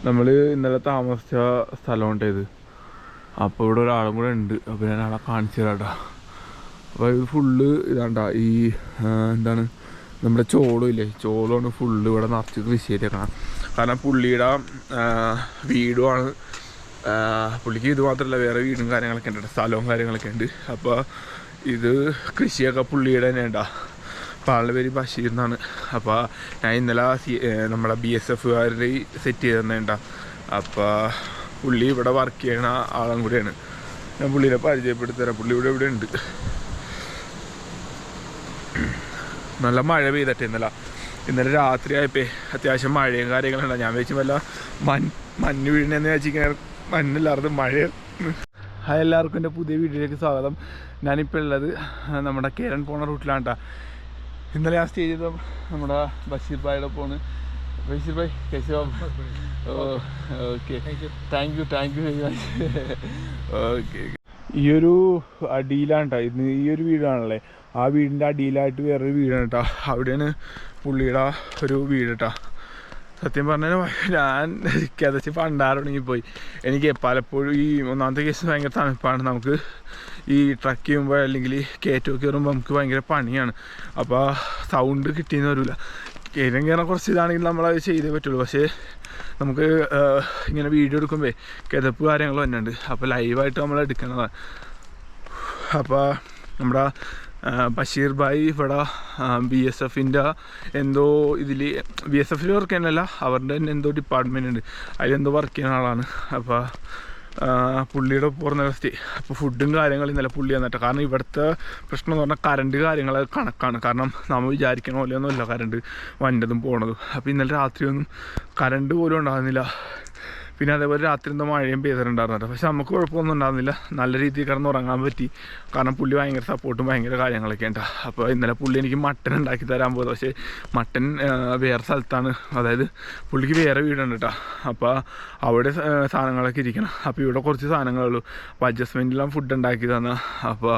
നമ്മൾ ഇന്നലെ താമസിച്ച സ്ഥലമുണ്ട് ഇത്. അപ്പോൾ ഇവിടെ ഒരാളും കൂടെ ഉണ്ട്. അപ്പോൾ ഞാൻ ആളെ കാണിച്ചു തരാട്ടാ. അപ്പോൾ ഇത് ഫുള്ള് ഇതാണ്ടാ ഈ എന്താണ് നമ്മുടെ ചോളമില്ലേ, ചോളമാണ് ഫുള്ള് ഇവിടെ നിറച്ച് കൃഷി ചെയ്തേക്കണം. കാരണം പുള്ളിയുടെ വീടുമാണ്. പുള്ളിക്ക് ഇത് മാത്രമല്ല വേറെ വീടും കാര്യങ്ങളൊക്കെ ഉണ്ട്, സ്ഥലവും കാര്യങ്ങളൊക്കെ ഉണ്ട്. അപ്പോൾ ഇത് കൃഷിയൊക്കെ പുള്ളിയുടെ തന്നെ ഉണ്ടാ. അപ്പോൾ ആളുടെ പേര് ബഷീർ എന്നാണ്. അപ്പോൾ ഞാൻ ഇന്നലെ നമ്മളെ BSFകാരുടെ സെറ്റ് ചെയ്ത് തന്നെയുണ്ടാ. അപ്പോൾ പുള്ളി ഇവിടെ വർക്ക് ചെയ്യണ ആളും കൂടെയാണ്. ഞാൻ പുള്ളിനെ പരിചയപ്പെടുത്തി തരാം. പുള്ളി ഇവിടെ ഉണ്ട്. നല്ല മഴ പെയ്തട്ടെ ഇന്നലെ രാത്രി ആയപ്പോൾ അത്യാവശ്യം മഴയും കാര്യങ്ങളുണ്ടാകും. ഞാൻ വെച്ച് വല്ല മഞ്ഞ് വീഴണമെന്ന് വെച്ചിങ്ങനെ മഞ്ഞില്ലാതെ മഴ. ഹായ്, എല്ലാവർക്കും എൻ്റെ പുതിയ വീഡിയോയിലേക്ക് സ്വാഗതം. ഞാനിപ്പോൾ ഉള്ളത് നമ്മുടെ കേരൻ പോണ റൂട്ടിലാണ് കേട്ടോ. ഇന്നലെ ഞാൻ സ്റ്റേ ചെയ്ത നമ്മുടെ ബഷീർ ഭായിയുടെ പോണ്. ബഷീർ ഭായ് कैसे हो? Okay, thank you very much. Okay, ഈ ഒരു അടിയിലാണ് കേട്ടോ ഇന്ന്. ഈ ഒരു വീടാണല്ലേ, ആ വീടിൻ്റെ അടിയിലായിട്ട് വേറൊരു വീടാണ് കേട്ടോ. അവിടെയാണ് പുള്ളിയുടെ ഒരു വീട് കേട്ടോ. സത്യം പറഞ്ഞാൽ ഞാൻ കിതച്ച് പണ്ടാറൊടുങ്ങിപ്പോയി. എനിക്ക് പലപ്പോഴും ഈ ഒന്നാമത്തെ കേസ് ഭയങ്കര തണുപ്പാണ്. നമുക്ക് ഈ ട്രക്ക് ചെയ്യുമ്പോൾ അല്ലെങ്കിൽ കയറ്റമൊക്കെ കയറുമ്പോൾ നമുക്ക് ഭയങ്കര പണിയാണ്. അപ്പോൾ സൗണ്ട് കിട്ടിയെന്ന് വരില്ല. കയറ്റം കയറാൻ കുറച്ച് ഇതാണെങ്കിൽ നമ്മളത് ചെയ്തേ പറ്റുള്ളൂ. പക്ഷേ നമുക്ക് ഇങ്ങനെ വീഡിയോ എടുക്കുമ്പോൾ കിതപ്പ് കാര്യങ്ങൾ തന്നെയുണ്ട്. അപ്പോൾ ലൈവായിട്ട് നമ്മൾ എടുക്കുന്നതാണ്. അപ്പോൾ നമ്മുടെ ബഷീർ ഭായി ഇവിടെ BSFൻ്റെ എന്തോ ഇതിൽ BSFിൽ വർക്ക് ചെയ്യാനല്ല, അവരുടെ തന്നെ എന്തോ ഡിപ്പാർട്ട്മെൻ്റ് ഉണ്ട്, അതിലെന്തോ വർക്ക് ചെയ്യുന്ന ആളാണ്. അപ്പോൾ പുള്ളിയുടെ പുറന്ന സ്റ്റേ. അപ്പോൾ ഫുഡും കാര്യങ്ങളും ഇന്നലെ പുള്ളി വന്നിട്ട്. കാരണം ഇവിടുത്തെ പ്രശ്നം എന്ന് പറഞ്ഞാൽ കറണ്ട് കാര്യങ്ങൾ കണക്കാണ്. കാരണം നമ്മൾ വിചാരിക്കണ പോലെയൊന്നുമല്ല കറണ്ട് വന്നതും പോണതും. അപ്പോൾ ഇന്നലെ രാത്രിയൊന്നും കറണ്ട് പോലും ഉണ്ടാകുന്നില്ല. പിന്നെ അതേപോലെ രാത്രി എന്തോ മഴയും പെയ്തിട്ടുണ്ടായിരുന്നില്ല. പക്ഷെ നമുക്ക് കുഴപ്പമൊന്നും ഉണ്ടാകുന്നില്ല. നല്ല രീതിയിൽ കിടന്ന് ഉറങ്ങാൻ പറ്റി. കാരണം പുള്ളി ഭയങ്കര സപ്പോർട്ടും ഭയങ്കര കാര്യങ്ങളൊക്കെ ഉണ്ട്. അപ്പോൾ ഇന്നലെ പുള്ളി എനിക്ക് മട്ടൻ ഉണ്ടാക്കി തരാൻ പോകുന്നത്. പക്ഷേ മട്ടൻ വേറെ സ്ഥലത്താണ്, അതായത് പുള്ളിക്ക് വേറെ വീടുണ്ട് കേട്ടോ. അപ്പോൾ അവിടെ സാധനങ്ങളൊക്കെ ഇരിക്കണം. അപ്പോൾ ഇവിടെ കുറച്ച് സാധനങ്ങളുള്ളൂ. അപ്പോൾ അഡ്ജസ്റ്റ്മെൻറ്റിലാണ് ഫുഡ് ഉണ്ടാക്കി തന്നെ. അപ്പോൾ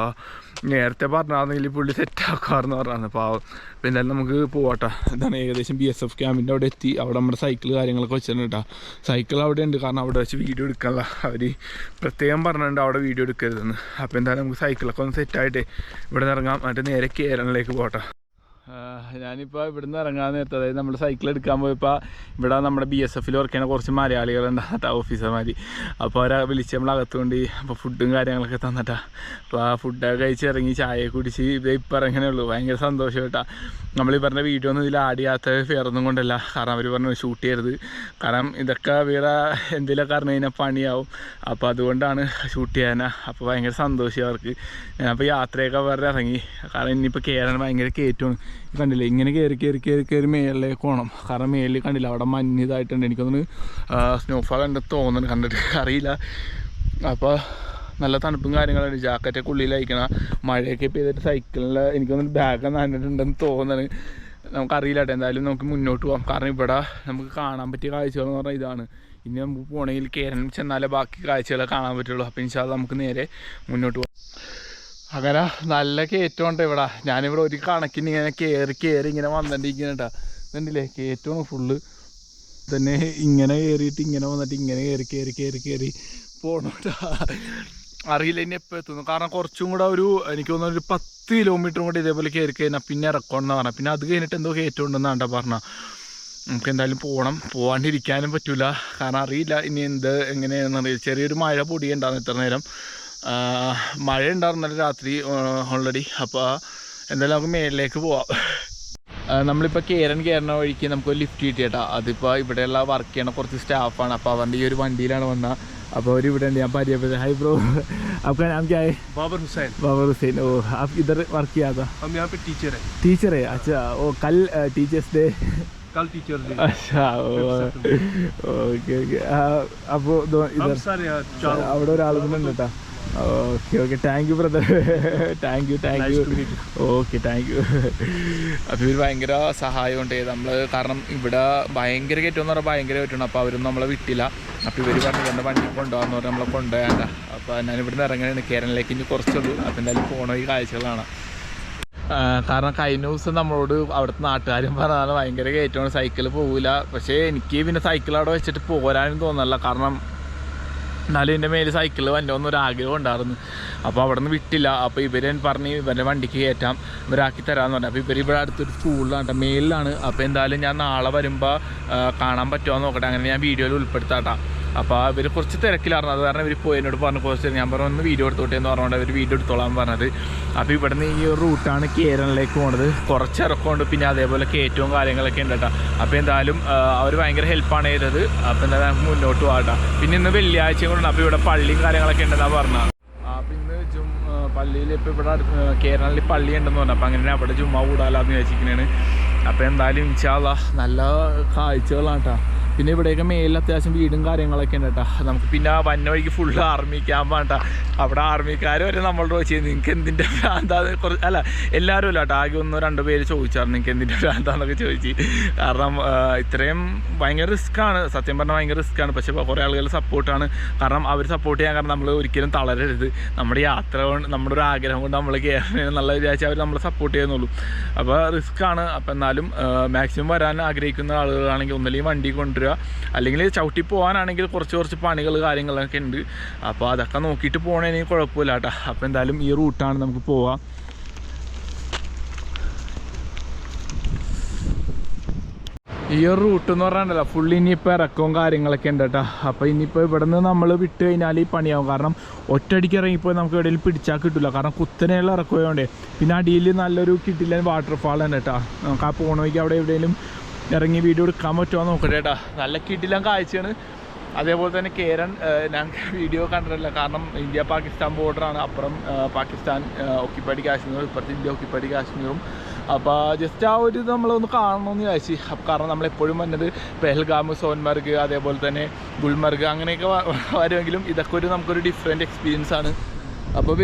നേരത്തെ പറഞ്ഞായിരുന്നെങ്കിൽ പുള്ളി സെറ്റാക്കാറെന്ന് പറഞ്ഞാൽ പാവം. അപ്പോൾ എന്തായാലും നമുക്ക് പോവാട്ടോ. ഇതാണ് ഏകദേശം BSF ക്യാമ്പിൻ്റെ അവിടെ എത്തി. അവിടെ നമ്മുടെ സൈക്കിൾ കാര്യങ്ങളൊക്കെ വെച്ചിട്ടുണ്ട് കേട്ടോ. സൈക്കിൾ അവിടെ ഉണ്ട്, കാരണം അവിടെ വെച്ച് വീഡിയോ എടുക്കാനുള്ള അവർ പ്രത്യേകം പറഞ്ഞിട്ടുണ്ട് അവിടെ വീഡിയോ എടുക്കരുതെന്ന്. അപ്പോൾ എന്തായാലും നമുക്ക് സൈക്കിളൊക്കെ ഒന്ന് സെറ്റായിട്ടേ ഇവിടെ നിന്ന് ഇറങ്ങാം. എന്നിട്ട് നേരെ കേരളത്തിലേക്ക് പോകട്ടെ. ഞാനിപ്പോൾ ഇവിടുന്ന് ഇറങ്ങാൻ നേരത്തെ, അതായത് നമ്മൾ സൈക്കിൾ എടുക്കാൻ പോയപ്പോൾ ഇവിടെ നമ്മുടെ BSFിൽ വർക്ക് ചെയ്യുന്ന കുറച്ച് മലയാളികളുണ്ടാകട്ടെ, ഓഫീസർമാർ. അപ്പോൾ അവരെ വിളിച്ച് നമ്മളകത്തുകൊണ്ട് അപ്പോൾ ഫുഡും കാര്യങ്ങളൊക്കെ തന്നിട്ടാ. അപ്പോൾ ആ ഫുഡൊക്കെ കഴിച്ച് ഇറങ്ങി ചായ കുടിച്ച് ഇപ്പം ഇറങ്ങണേ ഉള്ളൂ. ഭയങ്കര സന്തോഷം കേട്ടോ. നമ്മൾ ഈ പറഞ്ഞ വീഡിയോ ഒന്നും ഇതിൽ ആഡ് ചെയ്യാത്ത വേറൊന്നും കൊണ്ടല്ല. കാരണം അവർ പറഞ്ഞു ഷൂട്ട് ചെയ്യരുത്, കാരണം ഇതൊക്കെ വേറെ എന്തെങ്കിലുമൊക്കെ അറിഞ്ഞു കഴിഞ്ഞാൽ പണിയാവും. അപ്പോൾ അതുകൊണ്ടാണ് ഷൂട്ട് ചെയ്യാനാ. അപ്പോൾ ഭയങ്കര സന്തോഷം അവർക്ക്. ഞാനപ്പോൾ യാത്രയൊക്കെ വേറെ ഇറങ്ങി. കാരണം ഇനിയിപ്പോൾ കയറാൻ ഭയങ്കര കയറ്റമാണ്. കണ്ടില്ലേ, ഇങ്ങനെ കയറി മേളിലേക്ക് പോകണം. കാരണം മേളിൽ കണ്ടില്ല അവിടെ മഞ്ഞ് ഇതായിട്ടുണ്ട്. എനിക്കൊന്ന് സ്നോഫാൾ കണ്ടിട്ട് തോന്നുന്നു, കണ്ടിട്ട് അറിയില്ല. അപ്പോൾ നല്ല തണുപ്പും കാര്യങ്ങളുണ്ട്. ജാക്കറ്റൊക്കെ ഉള്ളിലയക്കണം. മഴയൊക്കെ പെയ്തിട്ട് സൈക്കിളിൽ എനിക്കൊന്ന് ബാഗ് നനഞ്ഞിട്ടുണ്ടെന്ന് തോന്നുന്നു. നമുക്കറിയില്ല കേട്ടോ. എന്തായാലും നമുക്ക് മുന്നോട്ട് പോകാം. കാരണം ഇവിടെ നമുക്ക് കാണാൻ പറ്റിയ കാഴ്ചകൾ എന്ന് പറഞ്ഞാൽ ഇതാണ്. ഇനി നമുക്ക് പോകണമെങ്കിൽ കേരളം ചെന്നാലേ ബാക്കി കാഴ്ചകൾ കാണാൻ പറ്റുള്ളൂ. അപ്പോൾ ഇൻഷാ അല്ലാഹ് നമുക്ക് നേരെ മുന്നോട്ട് പോകാം. അങ്ങനെ നല്ല കയറ്റമുണ്ട് ഇവിടെ. ഞാനിവിടെ ഒരു കണക്കിന് ഇങ്ങനെ കയറി ഇങ്ങനെ വന്നിട്ടിരിക്കുന്ന കേട്ടോ. ഇതുണ്ടല്ലേ, കയറ്റമാണ് ഫുള്ള്. തന്നെ ഇങ്ങനെ കയറിയിട്ട് ഇങ്ങനെ വന്നിട്ട് ഇങ്ങനെ കയറി പോകണോട്ടാ. അറിയില്ല ഇനി എപ്പോൾ എത്തുന്നു. കാരണം കുറച്ചും കൂടെ എനിക്ക് തോന്നുന്നു ഒരു 10 കിലോമീറ്ററും കൂടെ ഇതേപോലെ കയറി കഴിഞ്ഞാൽ പിന്നെ ഇറക്കണമെന്ന് പറഞ്ഞാൽ, പിന്നെ അത് കഴിഞ്ഞിട്ട് എന്തോ കയറ്റം ഉണ്ടെന്നാണ്ടാ പറഞ്ഞാൽ. നമുക്ക് എന്തായാലും പോകാണ്ടിരിക്കാനും പറ്റില്ല. കാരണം അറിയില്ല ഇനി എങ്ങനെയാണെന്ന് അറിയില്ല. ചെറിയൊരു മഴ പൊടിയുണ്ടാകുന്നു ഇത്ര നേരം. മഴ ഉണ്ടായിരുന്നല്ലോ രാത്രി ഓൾറെഡി. അപ്പോൾ എന്തായാലും നമുക്ക് മേളിലേക്ക് പോവാം. നമ്മളിപ്പോൾ കയറണ വഴിക്ക് നമുക്കൊരു ലിഫ്റ്റ് കിട്ടിയേട്ടാ. അതിപ്പോൾ ഇവിടെയുള്ള വർക്ക് ചെയ്യണ കുറച്ച് സ്റ്റാഫാണ്. അപ്പോൾ അവരുടെ ഈ ഒരു വണ്ടിയിലാണ് വന്നത്. അപ്പോൾ അവർ ഇവിടെ ഉണ്ട്. ഞാൻ പരിചയപ്പെട്ടത്. हाय ब्रो, आपका नाम क्या है? बाबर हुसैन. ओ, आप इधर वर्क किया था? हम यहाँ पे टीचर है. अच्छा, वो कल टीचर्स डे. कल टीचर्स डे. अच्छा, ओके. അപ്പോൾ ഇതർ അവിടെ ഒരാളുണ്ട് കേട്ടോ. Okay, thank you brother. Thank you. Okay, thank you. അപ്പോൾ ഇവർ ഭയങ്കര സഹായമുണ്ട് നമ്മൾ. കാരണം ഇവിടെ ഭയങ്കര കയറ്റമെന്ന് പറഞ്ഞാൽ ഭയങ്കര കയറ്റമാണ്. അപ്പോൾ അവരൊന്നും നമ്മളെ വിട്ടില്ല. അപ്പോൾ ഇവർ പറഞ്ഞു എൻ്റെ വണ്ടി കൊണ്ടുപോകാമെന്ന് പറഞ്ഞാൽ നമ്മളെ കൊണ്ടുപോയാണ്ട. അപ്പോൾ ഞാൻ ഇവിടുന്ന് ഇറങ്ങുകയാണ്. കേരളത്തിലേക്ക് ഇനി കുറച്ചുള്ളൂ. അപ്പോൾ എന്തായാലും പോകണ ഈ കാഴ്ചകളാണ്. കാരണം കഴിഞ്ഞ ദിവസം നമ്മളോട് അവിടുത്തെ നാട്ടുകാരും പറഞ്ഞാൽ ഭയങ്കര കയറ്റമാണ്, സൈക്കിൾ പോകില്ല. പക്ഷേ എനിക്ക് പിന്നെ സൈക്കിൾ അവിടെ വെച്ചിട്ട് പോരാനും തോന്നല്ല, കാരണം എന്നാലും എൻ്റെ മേലെ സൈക്കിളിൽ വന്നോന്നൊരു ആഗ്രഹം ഉണ്ടായിരുന്നു. അപ്പോൾ അവിടെ നിന്ന് വിട്ടില്ല. അപ്പോൾ ഇവർ പറഞ്ഞ് ഇവരുടെ വണ്ടിക്ക് കയറ്റാം, ഇവരാക്കി തരാമെന്ന് പറഞ്ഞു. അപ്പോൾ ഇവർ ഇവിടെ അടുത്തൊരു സ്കൂളിലാണ് കേട്ടോ, മേലിലാണ്. അപ്പോൾ എന്തായാലും ഞാൻ നാളെ വരുമ്പോൾ കാണാൻ പറ്റുമോ നോക്കട്ടെ, അങ്ങനെ ഞാൻ വീഡിയോയിൽ ഉൾപ്പെടുത്താട്ടാ. അപ്പോൾ ഇവർ കുറച്ച് തിരക്കിലായിരുന്നു, അത് കാരണം ഇവർ പോയി എന്നോട് പറഞ്ഞു കുറച്ച് ഞാൻ പറഞ്ഞു ഒന്ന് വീഡിയോ എടുത്തോട്ടെ എന്ന് പറഞ്ഞുകൊണ്ട് അവർ വീഡിയോ എടുത്തോളാൻ പറഞ്ഞത്. അപ്പോൾ ഇവിടെ നിന്ന് ഈ ഒരു റൂട്ടാണ് കേരളത്തിലേക്ക് പോകുന്നത്. കുറച്ച് ഇറക്കമുണ്ട്, പിന്നെ അതേപോലെ കയറ്റവും കാര്യങ്ങളൊക്കെ ഉണ്ട് കേട്ടോ. അപ്പോൾ എന്തായാലും അവർ ഭയങ്കര ഹെൽപ്പാണ് ചെയ്തത്. അപ്പോൾ എന്തായാലും നമുക്ക് മുന്നോട്ട് പോകാം. പിന്നെ ഇന്ന് വെള്ളിയാഴ്ചയും കൂടെ, അപ്പോൾ ഇവിടെ പള്ളിയും കാര്യങ്ങളൊക്കെ ഉണ്ടെന്നാണ് പറഞ്ഞത്. അപ്പോൾ ഇന്ന് പള്ളിയിൽ ഇപ്പോൾ ഇവിടെ കേരളത്തിൽ പള്ളി ഉണ്ടെന്ന് പറഞ്ഞു. അപ്പോൾ അങ്ങനെ അവിടെ ജുമ്മ കൂടാലാന്ന് വിചാരിച്ചിരിക്കുന്നതാണ്. അപ്പോൾ എന്തായാലും ഇൻഷാ അല്ലാഹ് നല്ല കാഴ്ചകളാണ് കേട്ടോ. പിന്നെ ഇവിടെയൊക്കെ മേലിൽ അത്യാവശ്യം വീടും കാര്യങ്ങളൊക്കെ ഉണ്ട് കേട്ടോ. നമുക്ക് പിന്നെ വന്ന വഴിക്ക് ഫുള്ള് ആർമി ക്യാമ്പാണ് കേട്ടോ. അവിടെ ആർമിക്കാർ വരെ നമ്മളോട് ചോദിച്ചു നിങ്ങൾക്ക് എന്തിൻ്റെ ഭ്രാന്താന്ന്, കുറച്ച് അല്ല എല്ലാവരും ഇല്ല കേട്ടോ, ആകെ 1-2 പേര് ചോദിച്ചായിരുന്നു നിങ്ങൾക്ക് എന്തിൻ്റെ ഭ്രാന്താന്നൊക്കെ ചോദിച്ചു. കാരണം ഇത്രയും ഭയങ്കര റിസ്ക്കാണ്, സത്യം പറഞ്ഞാൽ ഭയങ്കര റിസ്ക്കാണ്. പക്ഷേ കുറേ ആളുകൾ സപ്പോർട്ടാണ്. കാരണം അവർ സപ്പോർട്ട് ചെയ്യാൻ കാരണം നമ്മൾ ഒരിക്കലും തളരരുത്. നമ്മുടെ യാത്ര കൊണ്ട് നമ്മുടെ ഒരു ആഗ്രഹം കൊണ്ട് നമ്മൾ കയറണം നല്ല വിചാരിച്ചാൽ അവർ നമ്മളെ സപ്പോർട്ട് ചെയ്യുന്നുള്ളൂ. അപ്പോൾ റിസ്ക്കാണ്. അപ്പോൾ എന്നാലും മാക്സിമം വരാൻ ആഗ്രഹിക്കുന്ന ആളുകളാണെങ്കിൽ ഒന്നല്ലെങ്കിൽ വണ്ടി കൊണ്ടുവരിക, അല്ലെങ്കിൽ ചവിട്ടി പോകാനാണെങ്കിൽ കുറച്ച് പണികൾ കാര്യങ്ങളൊക്കെ ഉണ്ട്. അപ്പോൾ അതൊക്കെ നോക്കിയിട്ട് പോകണമെങ്കിൽ കുഴപ്പമില്ല കേട്ടോ. അപ്പോൾ എന്തായാലും ഈ റൂട്ടാണ് നമുക്ക് പോവാം. ഈ ഒരു റൂട്ട് എന്ന് പറഞ്ഞാൽ ഫുള്ള് ഇനിയിപ്പോൾ ഇറക്കവും കാര്യങ്ങളൊക്കെ ഉണ്ട് കേട്ടോ. അപ്പോൾ ഇനിയിപ്പോൾ ഇവിടെ നിന്ന് നമ്മൾ വിട്ട് കഴിഞ്ഞാൽ ഈ പണിയാവും. കാരണം ഒറ്റയടിക്ക് ഇറങ്ങിപ്പോയി നമുക്ക് എവിടെയെങ്കിലും പിടിച്ചാൽ കിട്ടില്ല, കാരണം കുത്തനെയുള്ള ഇറക്കുപോയോണ്ടേ. പിന്നെ അടിയിൽ നല്ലൊരു കിട്ടില്ല വാട്ടർഫാൾ ഉണ്ട് കേട്ടോ. നമുക്ക് ആ പോണ വഴിക്ക് അവിടെ എവിടെയെങ്കിലും ഇറങ്ങി വീഡിയോ എടുക്കാൻ പറ്റുമോ നോക്കട്ടെ കേട്ടോ. നല്ല കിട്ടില്ല കാഴ്ചയാണ്. അതേപോലെ തന്നെ കേരൻ ഞാൻ വീഡിയോ കണ്ടിട്ടില്ല, കാരണം ഇന്ത്യ പാകിസ്ഥാൻ ബോർഡറാണ്. അപ്പുറം പാകിസ്ഥാൻ ഒക്യുപ്പൈഡ് കാശ്മീരും ഇപ്പുറത്ത് ഇന്ത്യ ഒക്യുപ്പൈഡ് കാശ്മീരും. അപ്പോൾ ജസ്റ്റ് ആ ഒരു നമ്മളൊന്ന് കാണണമെന്ന് വിചാരിച്ചു. കാരണം നമ്മളെപ്പോഴും വന്നത് പെഹൽഗാം, സോൻമർഗ്, അതേപോലെ തന്നെ ഗുൽമർഗ് അങ്ങനെയൊക്കെ വരുമെങ്കിലും ഇതൊക്കെ നമുക്കൊരു ഡിഫറെൻറ്റ് എക്സ്പീരിയൻസ് ആണ്. അപ്പോൾ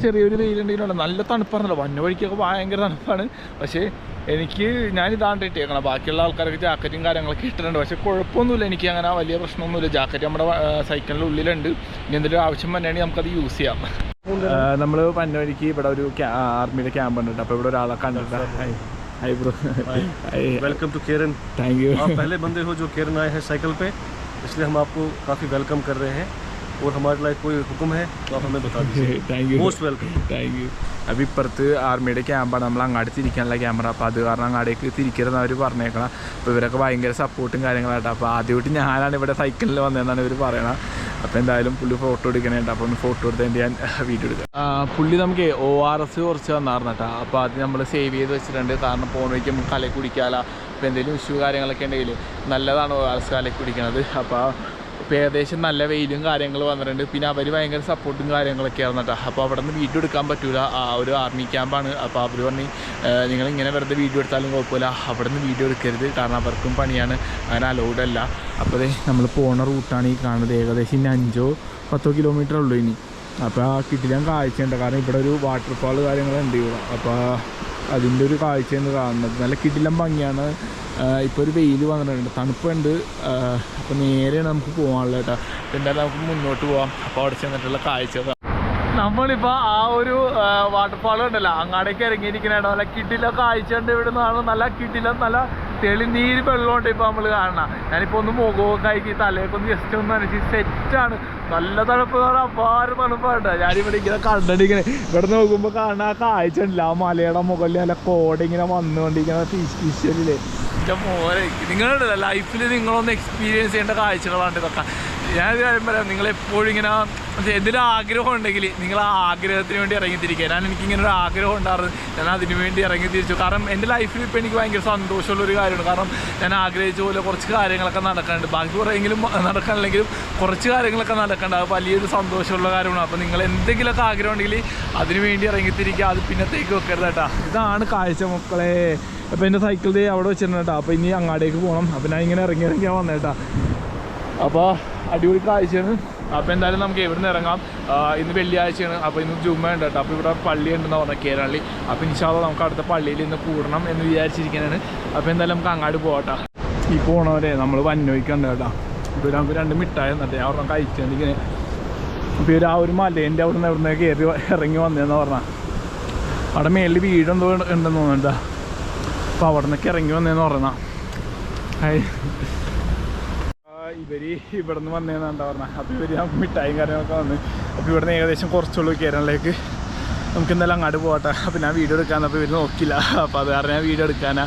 ചെറിയൊരു വെയിലുണ്ടെങ്കിലും നല്ല തണുപ്പാണല്ലോ, വന്ന വഴിക്കൊക്കെ ഭയങ്കര തണുപ്പാണ്. പക്ഷേ ഞാനിതാണ്ട് ഇട്ടേക്കണം. ബാക്കിയുള്ള ആൾക്കാരൊക്കെ ജാക്കറ്റും കാര്യങ്ങളൊക്കെ ഇട്ടിട്ടുണ്ട്. പക്ഷേ കുഴപ്പമൊന്നുമില്ല, എനിക്ക് അങ്ങനെ വലിയ പ്രശ്നമൊന്നുമില്ല. ജാക്കറ്റ് നമ്മുടെ സൈക്കിളിൻ്റെ ഉള്ളിലുണ്ട്. ഇനി എന്തെങ്കിലും ആവശ്യം വന്നെങ്കിൽ നമുക്കത് യൂസ് ചെയ്യാം. നമ്മൾ വന്ന വഴിക്ക് ഇവിടെ ഒരു ആർമിയുടെ ക്യാമ്പ് ഉണ്ട്. അപ്പോൾ ഇവിടെ ഒരാളെ കണ്ടിട്ട് hi bro, welcome to Keran. Thank you. आप पहले बंदे हो जो केरन आए हैं साइकिल पे, इसलिए हम आपको काफ़ी वेलकम कर रहे हैं। और हमारे लाइक कोई हुक्म है तो आप हमें बता दीजिए। Thank you, most welcome. Thank you. അപ്പോൾ ഇപ്പുറത്ത് ആർമിയുടെ ക്യാമ്പാണ്, നമ്മൾ അങ്ങോട്ട് തിരിക്കാനുള്ള ക്യാമറ. അപ്പോൾ അത് കാരണം അങ്ങോട്ടേക്ക് തിരിക്കരുതെന്ന് അവർ പറഞ്ഞേക്കണം. അപ്പോൾ ഇവരൊക്കെ ഭയങ്കര സപ്പോർട്ടും കാര്യങ്ങളായിട്ട്. അപ്പോൾ ആദ്യമായിട്ട് ഞാനാണ് ഇവിടെ സൈക്കിളിൽ വന്നതെന്നാണ് ഇവർ പറയണത്. അപ്പോൾ എന്തായാലും പുള്ളി ഫോട്ടോ എടുക്കണേട്ടോ. അപ്പോൾ ഒന്ന് ഫോട്ടോ എടുത്തതിൻ്റെ ഞാൻ വീഡിയോ എടുക്കാം. പുള്ളി നമുക്ക് ORS കുറച്ച് തന്നായിരുന്നു കേട്ടോ. അപ്പോൾ അത് നമ്മൾ സേവ് ചെയ്ത് വെച്ചിട്ടുണ്ട്. കാരണം പോകുന്ന വഴിക്ക് നമുക്ക് കലക്കി കുടിക്കാമല്ലോ. അപ്പോൾ എന്തെങ്കിലും ഇഷ്യൂ കാര്യങ്ങളൊക്കെ ഉണ്ടെങ്കിൽ നല്ലതാണ് ORS കലക്കി കുടിക്കണത്. അപ്പോൾ ഏകദേശം നല്ല വെയിലും കാര്യങ്ങൾ വന്നിട്ടുണ്ട്. പിന്നെ അവർ ഭയങ്കര സപ്പോർട്ടും കാര്യങ്ങളൊക്കെ ആയിരുന്നു കേട്ടോ. അപ്പോൾ അവിടെ നിന്ന് വീഡിയോ എടുക്കാൻ പറ്റില്ല, ഒരു ആർമി ക്യാമ്പാണ്. അപ്പോൾ അവർ പറഞ്ഞ് നിങ്ങളിങ്ങനെ വെറുതെ വീഡിയോ എടുത്താലും കുഴപ്പമില്ല, അവിടെ നിന്ന് വീഡിയോ എടുക്കരുത്, കാരണം അവർക്കും പണിയാണ്, അങ്ങനെ അലൗഡ് അല്ല. അപ്പോൾ നമ്മൾ പോണ റൂട്ടാണ് ഈ കാണുന്നത്. ഏകദേശം ഇനി 5-10 കിലോമീറ്റർ ഉള്ളൂ ഇനി. അപ്പോൾ ആ കിട്ടില്ല കാഴ്ചയുണ്ട്, കാരണം ഇവിടെ ഒരു വാട്ടർഫാൾ കാര്യങ്ങളുണ്ട് ഇവിടെ. അപ്പോൾ അതിൻ്റെ ഒരു കാഴ്ചയാണ് കാണുന്നത്. നല്ല കിടിലം ഭംഗിയാണ്. ഇപ്പോൾ ഒരു വെയിൽ വന്നിട്ടുണ്ട്, തണുപ്പുണ്ട്. അപ്പോൾ നേരെയാണ് നമുക്ക് പോകാനുള്ളത് കേട്ടോ. എന്തായാലും നമുക്ക് മുന്നോട്ട് പോകാം. അപ്പോൾ അവിടെ ചെന്നിട്ടുള്ള കാഴ്ച നമ്മളിപ്പോൾ ആ ഒരു വാട്ടർഫാൾ ഉണ്ടല്ലോ, അങ്ങാടേക്ക് ഇറങ്ങിയിരിക്കണേട്ടോ. നല്ല കിടില കാഴ്ച ഉണ്ട് ഇവിടെ നിന്നാണ്. നല്ല കിടില നല്ല തെളിനീര് വെള്ളമുണ്ട് ഇപ്പോൾ നമ്മൾ കാണണം. ഞാനിപ്പോൾ ഒന്ന് മുഖമൊക്കെ ആക്കി തലയൊക്കെ ഒന്ന് ജസ്റ്റ് ഒന്ന് നനച്ച് സെറ്റാണ്. നല്ല തണുപ്പ് എന്ന് പറഞ്ഞാൽ അപാര തണുപ്പാണ്. ഞാനിവിടെ ഇങ്ങനെ കണ്ടിരിക്കണേ. ഇവിടെ നോക്കുമ്പോൾ കാണുന്ന ആ കാഴ്ച ഉണ്ടല്ലോ, ആ മലയുടെ മുകളിൽ നല്ല കോട ഇങ്ങനെ വന്നുകൊണ്ടിരിക്കുന്ന ഫിഷലില്ലേ. മോനെ നിങ്ങളുണ്ടല്ലോ ലൈഫിൽ നിങ്ങളൊന്ന് എക്സ്പീരിയൻസ് ചെയ്യേണ്ട കാഴ്ചകളാണ് ഇതൊക്കെ. ഞാനൊരു കാര്യം പറയാം, നിങ്ങളെപ്പോഴും ഇങ്ങനെ എന്തെങ്കിലും ആഗ്രഹം ഉണ്ടെങ്കിൽ നിങ്ങൾ ആ ആഗ്രഹത്തിന് വേണ്ടി ഇറങ്ങിത്തിരിക്കുക. എനിക്കിങ്ങനെ ഒരു ആഗ്രഹം ഉണ്ടായിരുന്നു, ഞാൻ അതിന് വേണ്ടി ഇറങ്ങി തിരിച്ചു. കാരണം എൻ്റെ ലൈഫിൽ ഇപ്പോൾ എനിക്ക് ഭയങ്കര സന്തോഷമുള്ളൊരു കാര്യമാണ്. കാരണം ഞാൻ ആഗ്രഹിച്ച പോലെ കുറച്ച് കാര്യങ്ങളൊക്കെ നടക്കാനുണ്ട്. ബാക്കി കുറേയെങ്കിലും നടക്കാനില്ലെങ്കിലും കുറച്ച് കാര്യങ്ങളൊക്കെ നടക്കേണ്ട, അത് വലിയൊരു സന്തോഷമുള്ള കാര്യമാണ്. അപ്പോൾ നിങ്ങൾ എന്തെങ്കിലുമൊക്കെ ആഗ്രഹം ഉണ്ടെങ്കിൽ അതിന് വേണ്ടി ഇറങ്ങിത്തിരിക്കുക, അത് പിന്നത്തേക്ക് വെക്കരുത് കേട്ടോ. ഇതാണ് കാഴ്ച മക്കളെ. അപ്പോൾ എൻ്റെ സൈക്കിൾ അവിടെ വെച്ചിട്ടുണ്ട് കേട്ടോ. അപ്പോൾ ഇനി അങ്ങാടേക്ക് പോകണം. അപ്പോൾ ഞാൻ ഇങ്ങനെ ഇറങ്ങിയാൽ വന്നേട്ടാ. അപ്പോൾ അടിപൊളി കാഴ്ചയാണ്. അപ്പോൾ എന്തായാലും നമുക്ക് എവിടെ നിന്ന് ഇറങ്ങാം. ഇന്ന് വെള്ളിയാഴ്ചയാണ്, അപ്പോൾ ഇന്ന് ജുമ്മ ഉണ്ട് കേട്ടോ. അപ്പോൾ ഇവിടെ പള്ളി ഉണ്ടെന്ന് പറഞ്ഞാൽ കേരളി. അപ്പോൾ ഇൻഷാ അല്ലാഹ് നമുക്ക് അടുത്ത പള്ളിയിൽ ഇന്ന് കൂടണം എന്ന് വിചാരിച്ചിരിക്കുന്നതാണ്. അപ്പോൾ എന്തായാലും നമുക്ക് അങ്ങോട്ട് പോകട്ടെ. ഈ പോണവരെ നമ്മൾ വന്നോയിക്കണ്ട് കേട്ടോ. ഇപ്പോൾ നമുക്ക് 2 മിഠായി എന്നിട്ട് ഞാൻ പറഞ്ഞാൽ കഴിച്ചുകൊണ്ടിരിക്കുന്നത്. അപ്പോൾ ആ ഒരു മലേൻ്റെ അവിടെ നിന്ന് കയറി ഇറങ്ങി വന്നതെന്ന് പറഞ്ഞാൽ അവിടെ മേളിൽ വീടെന്തോ ഉണ്ടെന്ന് തോന്നുന്നുണ്ടാ. അപ്പോൾ അവിടെ നിന്നൊക്കെ ഇറങ്ങി വന്നേന്ന് പറഞ്ഞ ഇവര് ഇവിടെ നിന്ന് വന്നേന്നാണ്ടാ പറഞ്ഞത്. അപ്പോൾ ഇവര് മിഠായും കാര്യങ്ങളൊക്കെ വന്ന്. അപ്പോൾ ഇവിടെ നിന്ന് ഏകദേശം കുറച്ചുള്ളൂ കേരളത്തിലേക്ക്. നമുക്ക് എന്തായാലും അങ്ങോട്ട് പോകട്ടെ. അപ്പോൾ ഞാൻ വീഡിയോ എടുക്കാമെന്ന് അപ്പോൾ ഇവർ നോക്കില്ല. അപ്പോൾ അത് കാരണം ഞാൻ വീഡിയോ എടുക്കാനാ.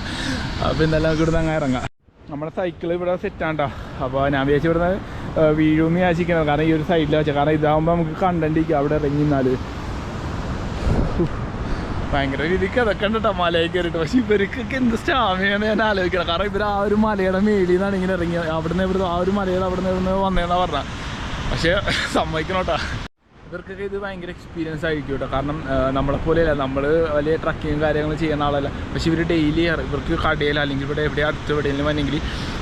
അപ്പോൾ എന്തായാലും നമുക്ക് ഇവിടെ നിന്ന് അങ്ങനെ ഇറങ്ങാം. നമ്മുടെ സൈക്കിൾ ഇവിടെ സെറ്റാണ്ടോ. അപ്പോൾ ഞാൻ വിചാരിച്ചു ഇവിടെ നിന്ന് വീഴുമെന്ന് വിചാരിക്കുന്നത്. കാരണം ഈ ഒരു സൈഡിൽ വെച്ചാൽ കാരണം ഇതാകുമ്പോൾ നമുക്ക് കണ്ടൻറ്റിരിക്കും അവിടെ ഇറങ്ങി നിന്നാൽ. ഭയങ്കര രീതിക്ക് അതൊക്കെ ഉണ്ടോ മലയിൽ കയറിയിട്ട്. പക്ഷെ ഇവർക്കൊക്കെ എന്ത് സ്റ്റാമിനാണ് ഞാൻ ആലോചിക്കണം. കാരണം ഇവർ ആ ഒരു മലയുടെ മേളിൽ നിന്നാണ് ഇങ്ങനെ ഇറങ്ങി. അവിടുന്ന് ആ ഒരു മലയുടെ അവിടെ നിന്ന് വന്നതെന്നാണ് പറഞ്ഞത്. പക്ഷേ സമ്മതിക്കണോട്ടാ, ഇവർക്കൊക്കെ ഇത് ഭയങ്കര എക്സ്പീരിയൻസ് ആയിരിക്കും കേട്ടോ. കാരണം നമ്മളെപ്പോലെയല്ല, നമ്മൾ വലിയ ട്രക്കിങ് കാര്യങ്ങൾ ചെയ്യുന്ന ആളല്ല. പക്ഷേ ഇവർ ഡെയിലി ഇവർക്ക് കടയിൽ അല്ലെങ്കിൽ ഇവിടെ എവിടെ അടുത്ത് എവിടെയെങ്കിലും വന്നെങ്കിൽ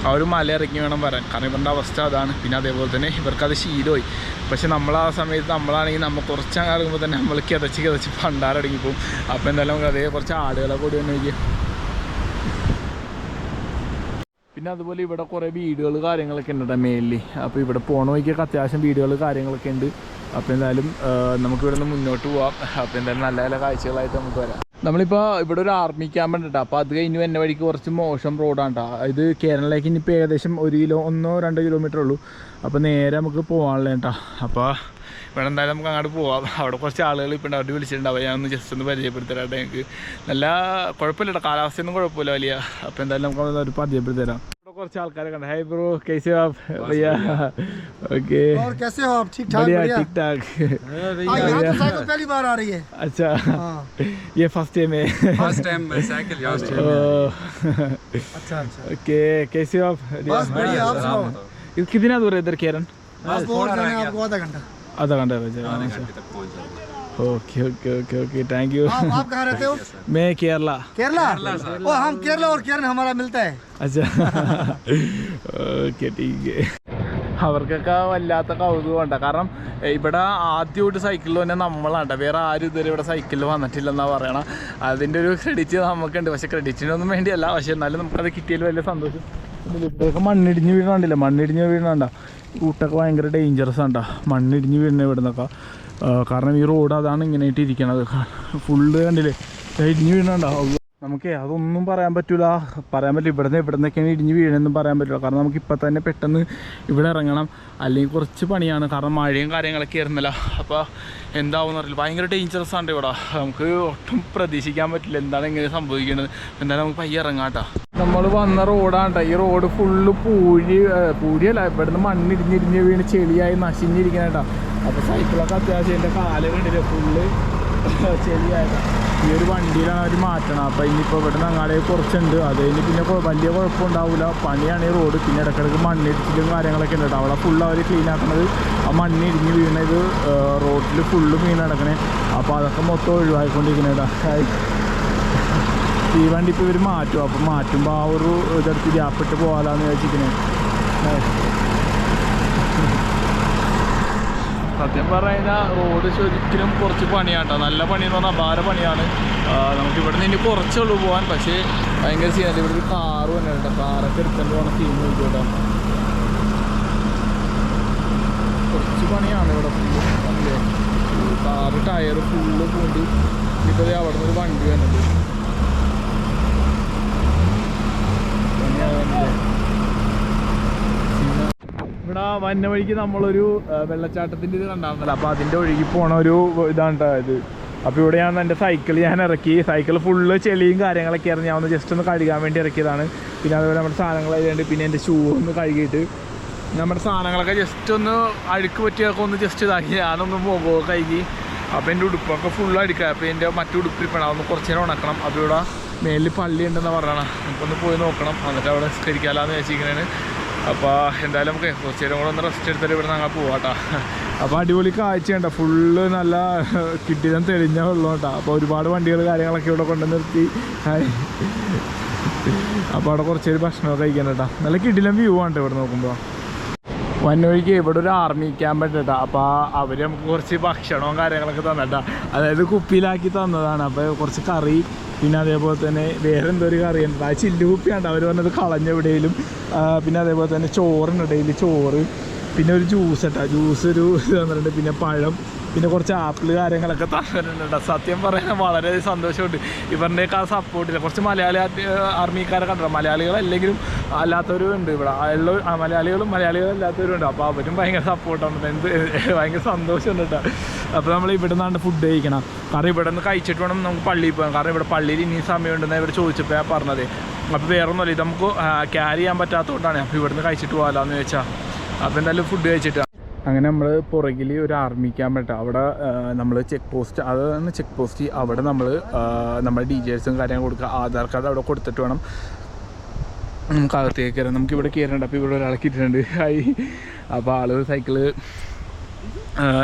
ആ ഒരു മല ഇറങ്ങി വേണം പറയാൻ. കാരണം ഇവരുടെ അവസ്ഥ അതാണ്. പിന്നെ അതേപോലെ തന്നെ ഇവർക്കത് ശീലമായി. പക്ഷെ നമ്മൾ ആ സമയത്ത് നമ്മളാണെങ്കിൽ നമ്മൾ കുറച്ചങ്ങ് ഇറങ്ങുമ്പോൾ തന്നെ നമ്മൾ കിതച്ച് പണ്ടാരടങ്ങിപ്പോവും. അപ്പോൾ എന്തായാലും നമുക്ക് അതേ കുറച്ച് ആടുകളെ കൂടി തന്നെ നോക്കി. പിന്നെ അതുപോലെ ഇവിടെ കുറേ വീടുകൾ കാര്യങ്ങളൊക്കെ ഉണ്ട് കേട്ടോ മേലിൽ. അപ്പോൾ ഇവിടെ പോകണ വഴിക്കൊക്കെ അത്യാവശ്യം വീടുകൾ കാര്യങ്ങളൊക്കെ ഉണ്ട്. അപ്പോൾ എന്തായാലും നമുക്ക് ഇവിടെ നിന്ന് മുന്നോട്ട് പോവാം. അപ്പോൾ എന്തായാലും നല്ല നല്ല കാഴ്ചകളായിട്ട് നമുക്ക് വരാം. നമ്മളിപ്പോൾ ഇവിടെ ഒരു ആർമി ക്യാമ്പ് ഉണ്ട് കേട്ടോ. അപ്പോൾ അത് കഴിഞ്ഞ് എന്നെ വഴിക്ക് കുറച്ച് മോശം റോഡാണ് കേട്ടോ. ഇത് കേരളയിലേക്ക് ഇനിയിപ്പോൾ ഏകദേശം 1-2 കിലോമീറ്റർ ഉള്ളൂ. അപ്പോൾ നേരെ നമുക്ക് പോകാനുള്ള കേട്ടോ. അപ്പോൾ ഇവിടെ എന്തായാലും നമുക്ക് അങ്ങോട്ട് പോവാം. അവിടെ കുറച്ച് ആളുകൾ ഇപ്പോൾ ഉണ്ട്, അവർ വിളിച്ചിട്ടുണ്ടാവും. ഞാനൊന്ന് ജസ്റ്റ് ഒന്ന് പരിചയപ്പെടുത്തരാം. എനിക്ക് നല്ല കുഴപ്പമില്ല കേട്ടോ, കാലാവസ്ഥയൊന്നും കുഴപ്പമില്ല വലിയ. അപ്പോൾ എന്തായാലും നമുക്ക് ഒരു പരിചയപ്പെടുത്തരാം. കുറച്ച് ആൾക്കാരെ കണ്ട. ഹായ് ബ്രോ, कैसे हो आप भैया? ओके, और कैसे हो आप? ठीक ठाक? बढ़िया, ठीक ठाक। यहाँ तो साइकिल पहली बार आ रही है। अच्छा, ये फर्स्ट टाइम है? फर्स्ट टाइम साइकिल यूज अच्छा अच्छा। ओके, कैसे हो आप? बस बढ़िया, आप सुनाओ। ये कितना दूर है इधर केरन? बस बहुत जाने आपको आधा घंटा। आधा घंटा बचे। तक पहुंच जाएगा। Okay okay okay okay, thank you. आप कहाँ रहते हो? मैं केरला। केरला? ओ हम केरला और केरन हमारा मिलता है। अच्छा, ഓക്കെ ടീക്ക്. അവർക്കൊക്കെ വല്ലാത്ത കൗതുകമുണ്ട്. കാരണം ഇവിടെ ആദ്യമായിട്ട് സൈക്കിളിൽ തന്നെ നമ്മളാണ്ട, വേറെ ആരും ഇതുവരെ ഇവിടെ സൈക്കിളിൽ വന്നിട്ടില്ലെന്നാണ് പറയണം. അതിൻ്റെ ഒരു ക്രെഡിറ്റ് നമുക്കുണ്ട്. പക്ഷേ ക്രെഡിറ്റിനൊന്നും വേണ്ടിയല്ല, പക്ഷേ എന്നാലും നമുക്കത് കിട്ടിയതിൽ വലിയ സന്തോഷം. ഇവിടെയൊക്കെ മണ്ണിടിഞ്ഞ് വീഴണ്ടില്ല, മണ്ണിടിഞ്ഞ് വീഴണ്ട. റൂട്ടൊക്കെ ഭയങ്കര ഡേഞ്ചറസ് ആണ്ടാ, മണ്ണിടിഞ്ഞ് വീഴുന്ന ഇവിടെ നിന്നൊക്കെ. കാരണം ഈ റോഡ് അതാണ് ഇങ്ങനെയായിട്ട് ഇരിക്കണത്. ഫുള്ള് കണ്ടില്ലേ ഇടിഞ്ഞ് വീഴണ്ടാവും. നമുക്ക് അതൊന്നും പറയാൻ പറ്റില്ല. ഇവിടെ നിന്നൊക്കെയാണ് ഇടിഞ്ഞ് വീഴണമെന്നും പറയാൻ പറ്റില്ല. കാരണം നമുക്ക് ഇപ്പം തന്നെ പെട്ടെന്ന് ഇവിടെ ഇറങ്ങണം, അല്ലെങ്കിൽ കുറച്ച് പണിയാണ്. കാരണം മഴയും കാര്യങ്ങളൊക്കെ ആയിരുന്നല്ലോ. അപ്പോൾ എന്താവുമെന്ന് അറിയില്ല, ഭയങ്കര ഡേഞ്ചറസ് ആണ് ഇവിടെ. നമുക്ക് ഒട്ടും പ്രതീക്ഷിക്കാൻ പറ്റില്ല എന്താണ് ഇങ്ങനെ സംഭവിക്കുന്നത്. എന്തായാലും നമുക്ക് പയ്യെ ഇറങ്ങാം കേട്ടോ. നമ്മൾ വന്ന റോഡാണ് കേട്ടോ. ഈ റോഡ് ഫുള്ള് പൂഴിയല്ല, ഇവിടെ നിന്ന് മണ്ണിടിഞ്ഞിരിഞ്ഞ് വീണ് ചെളിയായി നശിഞ്ഞിരിക്കണം കേട്ടോ. അപ്പോൾ സൈക്കിളൊക്കെ അത്യാവശ്യം എൻ്റെ കാല് കണ്ടില്ല, ഫുള്ള് ചെളിയായിട്ടാണ്. ഈ ഒരു വണ്ടിയിലാണ് അവർ മാറ്റണം. അപ്പോൾ ഇനിയിപ്പോൾ ഇവിടെ നിന്ന് അങ്ങാടെ കുറച്ചുണ്ട്, അത് കഴിഞ്ഞ് പിന്നെ വലിയ കുഴപ്പമുണ്ടാവില്ല. പണിയാണ് ഈ റോഡ്. പിന്നെ ഇടയ്ക്കിടയ്ക്ക് മണ്ണിടിച്ചിലും കാര്യങ്ങളൊക്കെ ഉണ്ട് കേട്ടോ. അവിടെ ഫുള്ള് അവർ ക്ലീൻ ആക്കുന്നത്. ആ മണ്ണിടിഞ്ഞ് വീണത് റോഡിൽ ഫുള്ള് വീണ് കിടക്കണേ. അപ്പോൾ അതൊക്കെ മൊത്തം ഒഴിവാക്കിക്കൊണ്ടിരിക്കണേ കേട്ടോ. ഈ വണ്ടി ഇപ്പോൾ ഇവർ മാറ്റും. അപ്പോൾ മാറ്റുമ്പോൾ ആ ഒരു ഇതെടുത്ത് ഗ്യാപ്പിട്ട് പോകാമെന്ന് വിചാരിച്ചിരിക്കണേ. സത്യം പറഞ്ഞാൽ റോഡ് ശരിക്കും കുറച്ച് പണിയാണ് കേട്ടോ. നല്ല പണിയെന്ന് പറഞ്ഞാൽ അപാര പണിയാണ്. നമുക്ക് ഇവിടെ നിന്ന് ഇനി കുറച്ചുള്ളൂ പോകാൻ. പക്ഷേ ഭയങ്കര സീനല്ല. ഇവിടെ ഒരു കാറ് തന്നെ കേട്ടോ. കാറൊക്കെ എടുക്കേണ്ടി പോകണം സീൻ നോക്കി കേട്ടോ. കുറച്ച് പണിയാണ് ഇവിടെ. ഫുള്ള് കാറ് ടയർ ഫുള്ള് പൂണ്ടി. ഇപ്പോൾ അവിടെ നിന്ന് ഒരു വണ്ടി വന്നത് ഇവിടെ വന്ന വഴിക്ക് നമ്മളൊരു വെള്ളച്ചാട്ടത്തിൻ്റെ ഇത് കണ്ടായിരുന്നല്ലോ. അപ്പോൾ അതിൻ്റെ ഒഴുകി പോണ ഒരു ഇതാണ് ഇത്. അപ്പോൾ ഇവിടെ ഞാൻ എൻ്റെ സൈക്കിൾ ഇറക്കി. സൈക്കിൾ ഫുള്ള് ചെളിയും കാര്യങ്ങളൊക്കെ ആയിരുന്നു. ഞാൻ ഒന്ന് ജസ്റ്റ് ഒന്ന് കഴുകാൻ വേണ്ടി ഇറക്കിയതാണ്. പിന്നെ അതുപോലെ നമ്മുടെ സാധനങ്ങളായതുകൊണ്ട് പിന്നെ എൻ്റെ ഷൂ ഒന്ന് കഴുകിയിട്ട് നമ്മുടെ സാധനങ്ങളൊക്കെ ജസ്റ്റ് ഒന്ന് അഴുക്ക് പറ്റിയൊക്കെ ഒന്ന് ജസ്റ്റ് ഇതാക്കി ഞാനൊന്ന് മുഖമൊക്കെ കഴുകി. അപ്പോൾ എൻ്റെ ഉടുപ്പൊക്കെ ഫുള്ള് അഴുക്കുക. അപ്പോൾ എൻ്റെ മറ്റു ഉടുപ്പിരിപ്പണം, അതൊന്ന് കുറച്ച് നേരം ഉണക്കണം. അപ്പോൾ ഇവിടെ മേലിൽ പള്ളി ഉണ്ടെന്ന് പറഞ്ഞാണ്, നമുക്കൊന്ന് പോയി നോക്കണം. എന്നിട്ട് അവിടെ നിസ്കരിക്കാമെന്ന് വെച്ചിരിക്കുന്നതാണ്. അപ്പോൾ എന്തായാലും നമുക്ക് കുറച്ച് നേരം കൂടെ ഒന്ന് റെസ്റ്റ് എടുത്തിട്ട് ഇവിടെ നിന്ന് അങ്ങ് പോവാം കേട്ടോ. അപ്പോൾ അടിപൊളി കാഴ്ചയുണ്ട്, ഫുള്ള് നല്ല കിട്ടിയതും തെളിഞ്ഞ വെള്ളം കേട്ടോ. അപ്പോൾ ഒരുപാട് വണ്ടികൾ കാര്യങ്ങളൊക്കെ ഇവിടെ കൊണ്ടു നിർത്തി. അപ്പോൾ അവിടെ കുറച്ച് പേര് ഭക്ഷണമൊക്കെ കഴിക്കാൻ കേട്ടോ. നല്ല കിടിലം വ്യൂ ആണ് ഇവിടെ നോക്കുമ്പോൾ. വന്നവഴിക്ക് ഇവിടെ ഒരു ആർമി ക്യാമ്പ് ഉണ്ട് കേട്ടോ. അപ്പോൾ അവർ നമുക്ക് കുറച്ച് ഭക്ഷണവും കാര്യങ്ങളൊക്കെ തന്നിട്ടാ, അതായത് കുപ്പിയിലാക്കി തന്നതാണ്. അപ്പോൾ കുറച്ച് കറി, പിന്നെ അതേപോലെ തന്നെ വേറെ എന്തോ ഒരു കറി ഉണ്ട്, ആ ചില്ല് കുപ്പിയാണ് അവർ പറഞ്ഞത് കളഞ്ഞ എവിടെയും. പിന്നെ അതേപോലെ തന്നെ ചോറുണ്ട്, ഡെയിലി ചോറ്, പിന്നെ ഒരു ജ്യൂസ് കേട്ടോ, ജ്യൂസ് ഒരു ഇത് തന്നിട്ടുണ്ട്, പിന്നെ പഴം, പിന്നെ കുറച്ച് ആപ്പിൾ കാര്യങ്ങളൊക്കെ തന്നിട്ടുണ്ട് കേട്ടോ. സത്യം പറയാൻ വളരെ സന്തോഷമുണ്ട്. ഇവരുടെയൊക്കെ ആ സപ്പോർട്ടില്ല. കുറച്ച് മലയാളി ആർമിക്കാരെ കണ്ടോ, മലയാളികളല്ലെങ്കിലും അല്ലാത്തവരും ഉണ്ട് ഇവിടെ, മലയാളികളല്ലാത്തവരും ഉണ്ട്. അപ്പോൾ അവരും ഭയങ്കര സപ്പോർട്ടാണ്. എന്ത് ഭയങ്കര സന്തോഷമുണ്ട് കേട്ടോ. അപ്പോൾ നമ്മൾ ഇവിടെ നിന്നാണ്ട് ഫുഡ് കഴിക്കണം. കാരണം ഇവിടെ നിന്ന് കഴിച്ചിട്ട് വേണം നമുക്ക് പള്ളിയിൽ പോകാൻ. കാരണം ഇവിടെ പള്ളിയിൽ ഇനി സമയമുണ്ടെന്ന് ഇവർ ചോദിച്ചപ്പോൾ ഞാൻ പറഞ്ഞത്. അപ്പോൾ വേറെ ഒന്നുമില്ല, ഇത് നമുക്ക് ക്യാരി ചെയ്യാൻ പറ്റാത്തതുകൊണ്ടാണ്. അപ്പോൾ ഇവിടെ നിന്ന് കഴിച്ചിട്ട് പോകാമെന്ന് ചോദിച്ചാൽ. അപ്പോൾ എന്തായാലും ഫുഡ് കഴിച്ചിട്ട് അങ്ങനെ നമ്മൾ പുറകിൽ ഒരു ആർമി ക്യാമ്പ് കേട്ടോ. അവിടെ നമ്മൾ ചെക്ക് പോസ്റ്റ്, അതാണ് ചെക്ക് പോസ്റ്റ്. അവിടെ നമ്മൾ നമ്മുടെ ഡീറ്റെയിൽസും കാര്യങ്ങളും കൊടുക്കുക. ആധാർ കാർഡ് അവിടെ കൊടുത്തിട്ട് വേണം നമുക്ക് അകത്തേക്ക് കയറാൻ. നമുക്കിവിടെ കയറേണ്ട. അപ്പോൾ ഇവിടെ ഒരാളെ ഇട്ടിട്ടുണ്ട്. അപ്പോൾ ആൾ സൈക്കിള്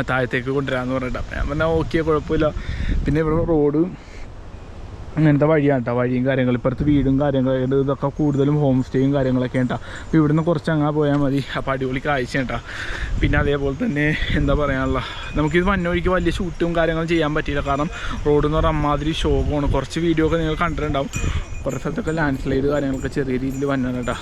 താഴത്തേക്ക് കൊണ്ടുവരാമെന്ന് പറഞ്ഞിട്ട്. അപ്പം ഞാൻ പറഞ്ഞാൽ ഓക്കെ, കുഴപ്പമില്ല. പിന്നെ ഇവിടെ റോഡ് അങ്ങനത്തെ വഴിയാണ് കേട്ടോ, വഴിയും കാര്യങ്ങളും. ഇപ്പുറത്ത് വീടും കാര്യങ്ങളും, ഇതൊക്കെ കൂടുതലും ഹോം സ്റ്റേയും കാര്യങ്ങളൊക്കെ കേട്ടോ. അപ്പോൾ ഇവിടുന്ന് കുറച്ച് അങ്ങ് പോയാൽ മതി. അപ്പോൾ അടിപൊളി കാഴ്ച കേട്ടോ. പിന്നെ അതേപോലെ തന്നെ എന്താ പറയാനുള്ള, നമുക്കിത് വന്നവഴിക്ക് വലിയ ഷൂട്ടും കാര്യങ്ങളും ചെയ്യാൻ പറ്റിയില്ല. കാരണം റോഡ് എന്ന് പറഞ്ഞാൽ അമ്മാതിരി ശോകമാണ്. കുറച്ച് വീഡിയോ ഒക്കെ നിങ്ങൾ കണ്ടിട്ടുണ്ടാവും. കുറേ സ്ഥലത്തൊക്കെ ലാൻഡ് സ്ലൈഡ് കാര്യങ്ങളൊക്കെ ചെറിയ രീതിയിൽ വന്നാണ് കേട്ടോ.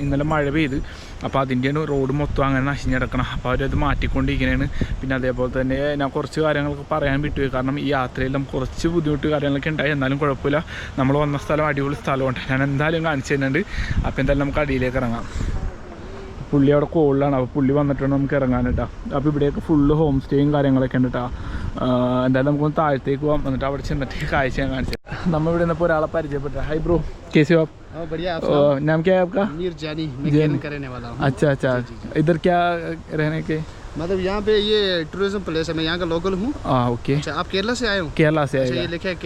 ഇന്നലെ മഴ പെയ്ത്, അപ്പോൾ അതിൻ്റെയാണ് റോഡ് മൊത്തം അങ്ങനെ നശിഞ്ഞിടക്കണം. അപ്പോൾ അവരത് മാറ്റിക്കൊണ്ടിരിക്കുന്നതാണ്. പിന്നെ അതേപോലെ തന്നെ ഞാൻ കുറച്ച് കാര്യങ്ങളൊക്കെ പറയാൻ വിട്ടുപോയി. കാരണം ഈ യാത്രയിൽ നമുക്ക് കുറച്ച് ബുദ്ധിമുട്ട് കാര്യങ്ങളൊക്കെ ഉണ്ടായി. എന്നാലും കുഴപ്പമില്ല, നമ്മൾ വന്ന സ്ഥലം അടിപൊളി സ്ഥലമുണ്ട്. ഞാൻ എന്തായാലും കാണിച്ചു തരുന്നുണ്ട്. അപ്പോൾ എന്തായാലും നമുക്ക് അടിയിലേക്ക് ഇറങ്ങാം. പുള്ളി അവിടെ കോളിലാണ്. അപ്പോൾ പുള്ളി വന്നിട്ടാണ് നമുക്ക് ഇറങ്ങാൻ കേട്ടോ. അപ്പോൾ ഇവിടെയൊക്കെ ഫുള്ള് ഹോം സ്റ്റേയും കാര്യങ്ങളൊക്കെ ഉണ്ട് കേട്ടോ. എന്തായാലും നമുക്കൊന്ന് താഴത്തേക്ക് പോകാം. എന്നിട്ട് അവിടെ ചെന്നിട്ട് കാഴ്ച ഞാൻ കാണിച്ചു. നമ്മൾ ഇവിടെ നിന്നപ്പോൾ ഒരാളെ പരിചയപ്പെട്ട. ഹായ് ബ്രോ, कैसे हो आप? बढ़िया। नाम क्या है आपका? मीर जानी, मैं केरन का रहने वाला हूँ। अच्छा, इधर क्या रहने के? मतलब यहाँ पे ये टूरिज्म प्लेस है, मैं यहाँ का लोकल हूँ। ओके। अच्छा, आप केरला से आए हो? केरला से आए। ये लिखा है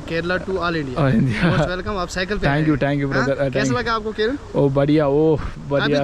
Kerala to all India. Most welcome. आप साइकिल पे थैंक यू ब्रदर। कैसा लगा आपको केरन? ओ बढ़िया। अभी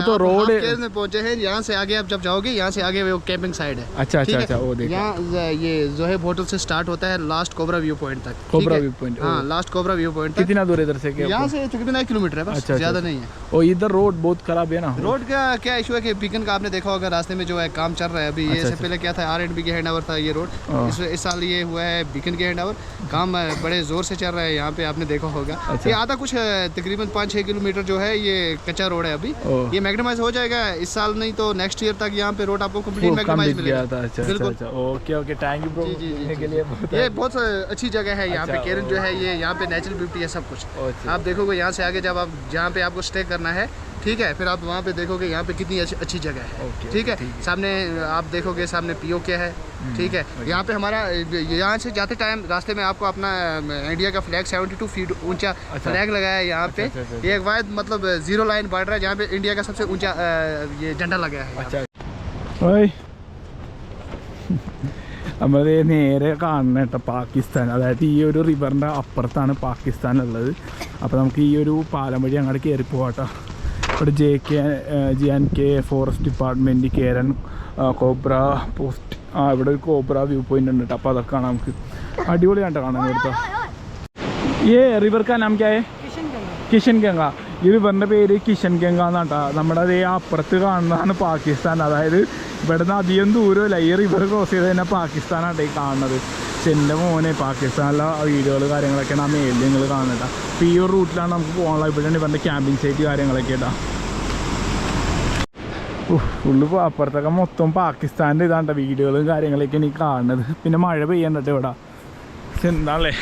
तो रोड केरन में पहुंचे हैं। यहाँ से आगे आप जब जाओगे, यहाँ से आगे वो कैंपिंग साइड है। अच्छा, वो देखो। यहाँ ये जोहेब होटल से स्टार्ट होता है लास्ट कोबरा व्यू पॉइंट तक। Cobra view point? हाँ, लास्ट कोबरा व्यू पॉइंट तक। कितना दूर इधर से? यहाँ से तकरीबन 1 किलोमीटर है, बस ज्यादा नहीं है। और इधर रोड बहुत खराब है ना? रोड का क्या इशू है कि बीकन का आपने देखा होगा, रास्ते में जो है काम चल रहा है अभी। ये से पहले क्या था, R&B के हैंड ओवर था ये रोड। इस साल ये हुआ है बीकन के हैंड ओवर। काम बड़े जोर से चल रहा है यहाँ पे, आपने देखा होगा। ये आधा कुछ तकरीबन 5-6 किलोमीटर जो है ये कच्चा रोड है अभी। ये मैग्नेमाइज हो जाएगा इस साल, नहीं तो नेक्स्ट ईयर तक यहाँ पे रोड आपको कंप्लीट मैग्नेमाइज मिलेगा। बिल्कुल। Okay, thank you bro. ये बहुत अच्छी जगह है यहाँ पे केरन जो है। ये यहाँ पे नेचुरल ब्यूटी है सब कुछ। आप देखोगे यहाँ से आगे जब आप जहाँ पे आपको स्टे करना है, ठीक है, फिर आप वहाँ पे देखोगे यहाँ पे कितनी अच्छी जगह है। ठीक है, सामने आप देखोगे सामने POK है। ठीक है, यहाँ पे हमारा यहाँ से जाते टाइम रास्ते में आपको अपना इंडिया का फ्लैग 72 फीट ऊंचा फ्लैग लगाया है यहाँ पे। ये एक वायद मतलब 0 लाइन बॉर्डर है जहाँ पे इंडिया का सबसे ऊंचा ये झंडा लगाया है। നമ്മൾ നേരെ കാണുന്ന കേട്ടോ പാകിസ്ഥാൻ. അതായത് ഈ ഒരു റിവറിൻ്റെ അപ്പുറത്താണ് പാകിസ്ഥാൻ ഉള്ളത്. അപ്പോൾ നമുക്ക് ഈ ഒരു പാലം വഴി അങ്ങോട്ട് കയറി പോകാട്ടോ. ഇവിടെ JNK forest department, Keran cobra post. ഇവിടെ ഒരു കോബ്ര വ്യൂ പോയിൻ്റ് ഉണ്ട് കേട്ടോ. അപ്പോൾ അതൊക്കെ കാണാം നമുക്ക്. അടിപൊളിയാണ് കാണാൻ ഇവിടുത്തെ. ഈ റിവർ കാ നാം ക്യാ ഹൈ? കിഷൻ ഗംഗ. ഈ റിവറിൻ്റെ പേര് കിഷൻ ഗംഗ എന്നാണ് കേട്ടോ. നമ്മുടെ അതേ അപ്പുറത്ത് കാണുന്നതാണ് പാകിസ്ഥാൻ. അതായത് ഇവിടെ നിന്ന് അധികം ദൂരമില്ല, ഈ റിവർ ക്രോസ് ചെയ്ത് തന്നെ പാകിസ്ഥാനാണ് ഈ കാണുന്നത്. പക്ഷെ എൻ്റെ മോനെ പാകിസ്ഥാനിലെ വീഡിയോകൾ കാര്യങ്ങളൊക്കെയാണ് ആ മേലിൽ നിങ്ങൾ കാണുന്നത്. അപ്പോൾ ഈ ഒരു റൂട്ടിലാണ് നമുക്ക് പോകാനുള്ള. ഇവിടെയാണ് ഇവരുടെ ക്യാമ്പിംഗ് സൈറ്റ് കാര്യങ്ങളൊക്കെ കേട്ടോ. ഫുള്ള് അപ്പുറത്തൊക്കെ മൊത്തം പാകിസ്ഥാൻ്റെ ഇതാണ്ട വീഡിയോകളും കാര്യങ്ങളൊക്കെ എനിക്ക് കാണുന്നത്. പിന്നെ മഴ പെയ്യണ്ടിട്ട് ഇവിടെ. പക്ഷെ എന്താണല്ലേ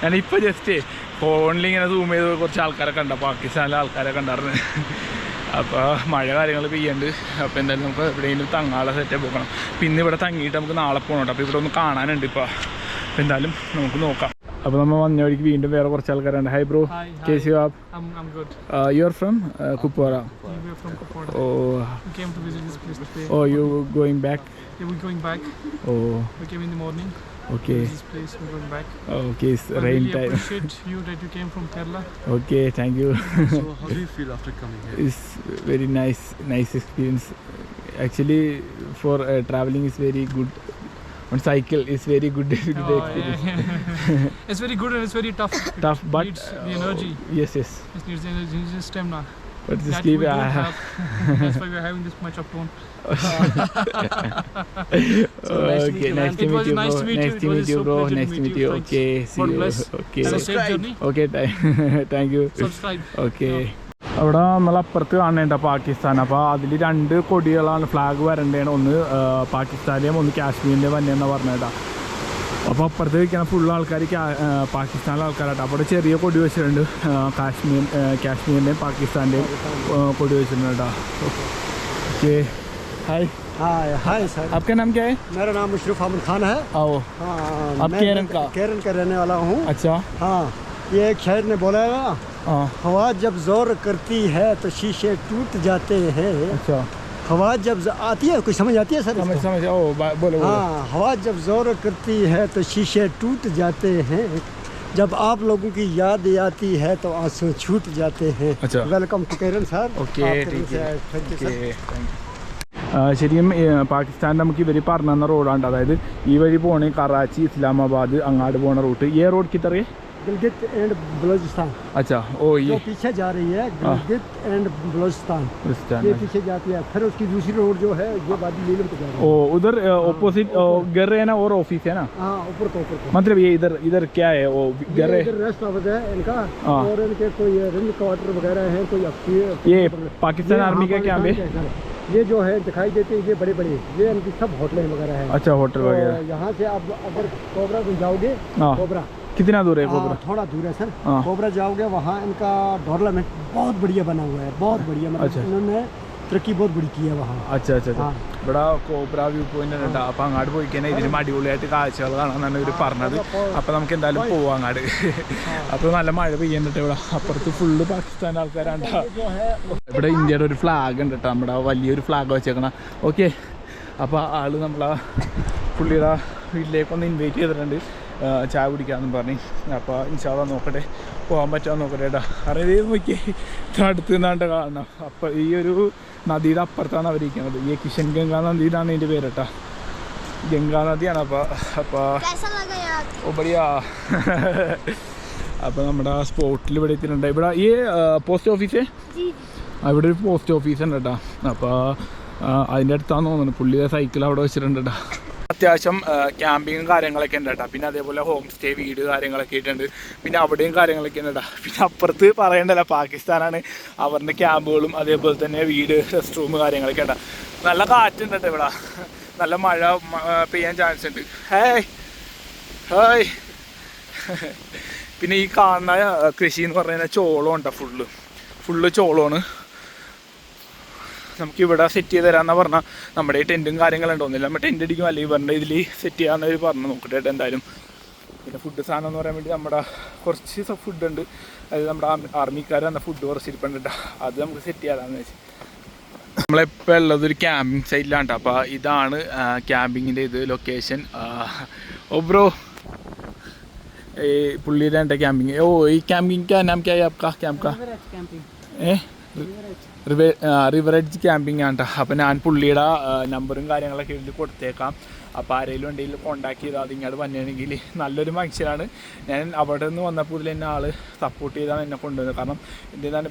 ഞാനിപ്പോൾ ജസ്റ്റ് ഫോണിൽ ഇങ്ങനെ സൂം ചെയ്ത് കുറച്ച് ആൾക്കാരൊക്കെ ഉണ്ട്, പാകിസ്ഥാനിലെ ആൾക്കാരൊക്കെ ഉണ്ടായിരുന്നു. അപ്പോൾ മഴ കാര്യങ്ങൾ പെയ്യുന്നുണ്ട്. അപ്പോൾ എന്തായാലും നമുക്ക് എവിടെയെങ്കിലും തങ്ങാനുള്ള സെറ്റപ്പ് പോകണം. പിന്നെ ഇവിടെ തങ്ങിയിട്ട് നമുക്ക് നാളെ പോകണം. അപ്പോൾ ഇവിടെ ഒന്ന് കാണാനുണ്ട് ഇപ്പോൾ. അപ്പോൾ എന്തായാലും നമുക്ക് നോക്കാം. അപ്പോൾ നമ്മൾ വന്ന വഴിക്ക് വീണ്ടും വേറെ കുറച്ച് ആൾക്കാരുണ്ട്. ഹൈ ബ്രോ, कैसे हो आप? I'm good. You are from Kupwara? We are from Kupwara. Oh. We came to visit this place today. Oh, you going back? Yeah, we're going back. Oh. We came in the morning. Okay. This place we're going back. Okay, it's I rain really time. appreciate you that you came from Kerala. Okay, thank you. So how do you feel after coming here? It's very nice experience. Actually, for traveling is very good. On cycle is very good experience. Yeah. It's very good and it's very tough. Tough, It but needs the energy. Yes. It needs the energy, it needs the stamina. But just That keep we don't have. That's why we're having this much of tone. Okay, nice to It meet was you, nice bro. to meet you. Nice to It was meet you, so bro. pleasure to Nice to meet meet you. you. Thanks. Okay, see God you. bless. Okay. Have a safe journey. Okay, thank you. Subscribe. Okay. Yeah. അവിടെ നമ്മളപ്പുറത്ത് കാണേണ്ട പാകിസ്ഥാൻ. അപ്പോൾ അതിൽ 2 കൊടികളാണ്, flag വരേണ്ടതാണ്. ഒന്ന് പാകിസ്ഥാനിലെയും ഒന്ന് കാശ്മീരിൻ്റെയും വന്നെയെന്നാണ് പറഞ്ഞേട്ടാ. അപ്പോൾ അപ്പുറത്ത് വയ്ക്കുന്ന ഫുൾ ആൾക്കാർ പാകിസ്ഥാനിലെ ആൾക്കാരാട്ടോ. അപ്പോൾ ചെറിയ കൊടി വെച്ചിട്ടുണ്ട്, കാശ്മീരിൻ്റെയും പാകിസ്ഥാൻ്റെയും കൊടി വെച്ചിട്ടുണ്ട് കേട്ടോ. ഓക്കെ, हाय हाय सर, आपका नाम क्या है? मेरा नाम मुशरफ अहमद खान है। आओ, हाँ, आप केरल का? केरल का रहने वाला हूँ। अच्छा, हाँ, ये एक शायर ने बोला है ना, हाँ, हवा जब जोर करती है तो शीशे टूट जाते हैं। अच्छा, हवा जब आती है, कुछ समझ आती है सर? समझ ओ बोलो। हाँ, हवा जब जोर करती है तो शीशे टूट जाते हैं, जब आप लोगों की याद आती है तो आंसू छूट जाते हैं। अच्छा, welcome to Kerala sir. Okay, ठीक है, थैंक यू सर। ശരിക്കും പാകിസ്ഥാൻ നമുക്ക് ഇവർ പറഞ്ഞു തന്ന റോഡാണ്. അതായത് ഈ വഴി പോകണേ കറാച്ചി, ഇസ്ലാമാബാദ് അങ്ങാട് പോണ റൂട്ട്. ഈ റോഡ് കിത്തറേ गिलगित एंड बलूचिस्तान। अच्छा, ओ जो ये पीछे जा रही है गिलगित एंड बलूचिस्तान, बलूचिस्तान, ये पीछे जाती है। फिर उसकी दूसरी रोड जो है ये वादी नीलम को जा रही है। ओ उधर ऑपोजिट घर है ना, और ऑफिस है ना, हाँ, ऊपर को मतलब ये इधर इधर क्या है, वो घर है, इधर रेस्ट हाउस है इनका, हाँ। और इनके कोई रिंग क्वार्टर वगैरह है, कोई ये पाकिस्तान आर्मी का क्या है? ये जो है दिखाई देते हैं, ये बड़े बड़े, ये इनकी सब होटलें वगैरह है। अच्छा, होटल वगैरह। यहाँ से आप अगर कोबरा में जाओगे, हाँ, कोबरा कितना दूर है कोबरा? थोड़ा दूर है सर। हाँ। कोबरा जाओगे वहाँ इनका डेवलपमेंट बहुत बढ़िया बना हुआ है, बहुत बढ़िया। मतलब अच्छा, इन्होंने तरक्की बहुत बड़ी की है वहाँ। अच्छा अच्छा अच्छा. ഇവിടെ കോബ്ര വ്യൂ പോയിന്റ് ഉണ്ട്. അപ്പോൾ അങ്ങോട്ട് പോയി കഴിഞ്ഞാൽ ഇതിലും അടിപൊളിയായിട്ട് കാഴ്ചകൾ കാണാമെന്നാണ് ഇവർ പറഞ്ഞത്. അപ്പോൾ നമുക്ക് എന്തായാലും പോവാം അങ്ങോട്ട്. അപ്പോൾ നല്ല മഴ പെയ്യുന്നുണ്ട് ഇവിടെ. അപ്പുറത്ത് ഫുള്ള് പാകിസ്ഥാൻ ആൾക്കാരാണ്. ഇവിടെ ഇന്ത്യയുടെ ഒരു ഫ്ലാഗ് ഉണ്ട് കേട്ടോ, നമ്മുടെ വലിയൊരു ഫ്ലാഗ് വെച്ചേക്കണം. ഓക്കെ, അപ്പോൾ ആള് നമ്മളെ പുള്ളിയുടെ വീട്ടിലേക്കൊന്ന് ഇൻവൈറ്റ് ചെയ്തിട്ടുണ്ട് ചായ കുടിക്കാമെന്ന് പറഞ്ഞ്. അപ്പോൾ ഇൻഷാല്ലാ നോക്കട്ടെ, പോകാൻ പറ്റാൻ നോക്കട്ടെ കേട്ടോ. അറിയാതെ നോക്കിയേ അടുത്ത് നിന്നാണ്ട് കാണണം. അപ്പോൾ ഈ ഒരു നദിയുടെ അപ്പുറത്താണ് അവരിക്കുന്നത്. ഈ കിഷൻ ഗംഗാ നദിയിലാണ് ഇതിൻ്റെ പേര് കേട്ടോ, ഗംഗാ നദിയാണ്. അപ്പോൾ ബടിയാ. അപ്പോൾ നമ്മുടെ സ്പോട്ടിൽ ഇവിടെ എത്തിയിട്ടുണ്ട്. ഇവിടെ ഈ പോസ്റ്റ് ഓഫീസ്, ഇവിടെ ഒരു പോസ്റ്റ് ഓഫീസ് ഉണ്ട് കേട്ടോ. അപ്പോൾ അതിൻ്റെ അടുത്താന്ന് തോന്നുന്നു. പുള്ളിയുടെ സൈക്കിൾ അവിടെ വെച്ചിട്ടുണ്ട് കേട്ടോ. അത്യാവശ്യം ക്യാമ്പിങ്ങും കാര്യങ്ങളൊക്കെ ഉണ്ട് കേട്ടോ. പിന്നെ അതേപോലെ ഹോം സ്റ്റേ വീട് കാര്യങ്ങളൊക്കെ ആയിട്ടുണ്ട്. പിന്നെ അവിടെയും കാര്യങ്ങളൊക്കെ ഉണ്ട് കേട്ടോ. പിന്നെ അപ്പുറത്ത് പറയണ്ടല്ലോ, പാകിസ്ഥാനാണ്, അവരുടെ ക്യാമ്പുകളും അതേപോലെ തന്നെ വീട്, റെസ്റ്റ് റൂം കാര്യങ്ങളൊക്കെ ഉണ്ട്. നല്ല കാറ്റുണ്ട് കേട്ടോ ഇവിടെ. നല്ല മഴ പെയ്യാൻ ചാൻസ് ഉണ്ട്. Hi hi. പിന്നെ ഈ കാണുന്ന കൃഷി എന്ന് പറഞ്ഞാൽ ചോളം ഉണ്ടോ, ഫുള്ള് ചോളമാണ്. നമുക്കിവിടെ സെറ്റ് ചെയ്ത് തരാമെന്നാണ് പറഞ്ഞാൽ. നമ്മുടെ ഈ ടെൻറ്റും കാര്യങ്ങളുണ്ടോന്നില്ല, നമ്മൾ ടെൻറ്റ് അടിക്കും അല്ലെങ്കിൽ പറഞ്ഞ ഇതിൽ സെറ്റ് ചെയ്യാമെന്ന് പറഞ്ഞു നോക്കട്ടെ എന്തായാലും. പിന്നെ ഫുഡ് സാധനം എന്ന് പറയാൻ വേണ്ടി നമ്മുടെ കുറച്ച് ഫുഡുണ്ട്. അതായത് നമ്മുടെ ആർമിക്കാർ തന്ന ഫുഡ് കുറച്ച് ഇരിപ്പുണ്ട് കേട്ടോ. അത് നമുക്ക് സെറ്റ് ചെയ്യാമെന്ന് വെച്ചാൽ നമ്മളിപ്പോൾ ഉള്ളതൊരു ക്യാമ്പിങ് സൈറ്റിലാണ് കേട്ടോ. അപ്പോൾ ഇതാണ് ക്യാമ്പിങ്ങിൻ്റെ ഇത് ലൊക്കേഷൻ. ഓ ബ്രോ, ഈ പുള്ളിയുടെ എൻ്റെ ക്യാമ്പിങ്. ഓ ഈ ക്യാമ്പിങ് ക്യാ നാം ക്യാ ആപ്കാ ക്യാമ്പ് കാ? റിവർ എഡ്ജ് ക്യാമ്പിംഗ് ആണ് കേട്ടോ. അപ്പോൾ ഞാൻ പുള്ളിയുടെ നമ്പറും കാര്യങ്ങളൊക്കെ ഇതിൽ കൊടുത്തേക്കാം. അപ്പോൾ ആരെങ്കിലും ഉണ്ടെങ്കിൽ കോൺടാക്ട് ചെയ്താൽ അത് ഇങ്ങോട്ട് വന്നിട്ടുണ്ടെങ്കിൽ. നല്ലൊരു മനുഷ്യരാണ്. ഞാൻ അവിടെ നിന്ന് വന്നപ്പോൾ ഇതിൽ എന്നെ ആൾ സപ്പോർട്ട് ചെയ്താണ് എന്നെ കൊണ്ടുവന്നത്. കാരണം എന്താണ്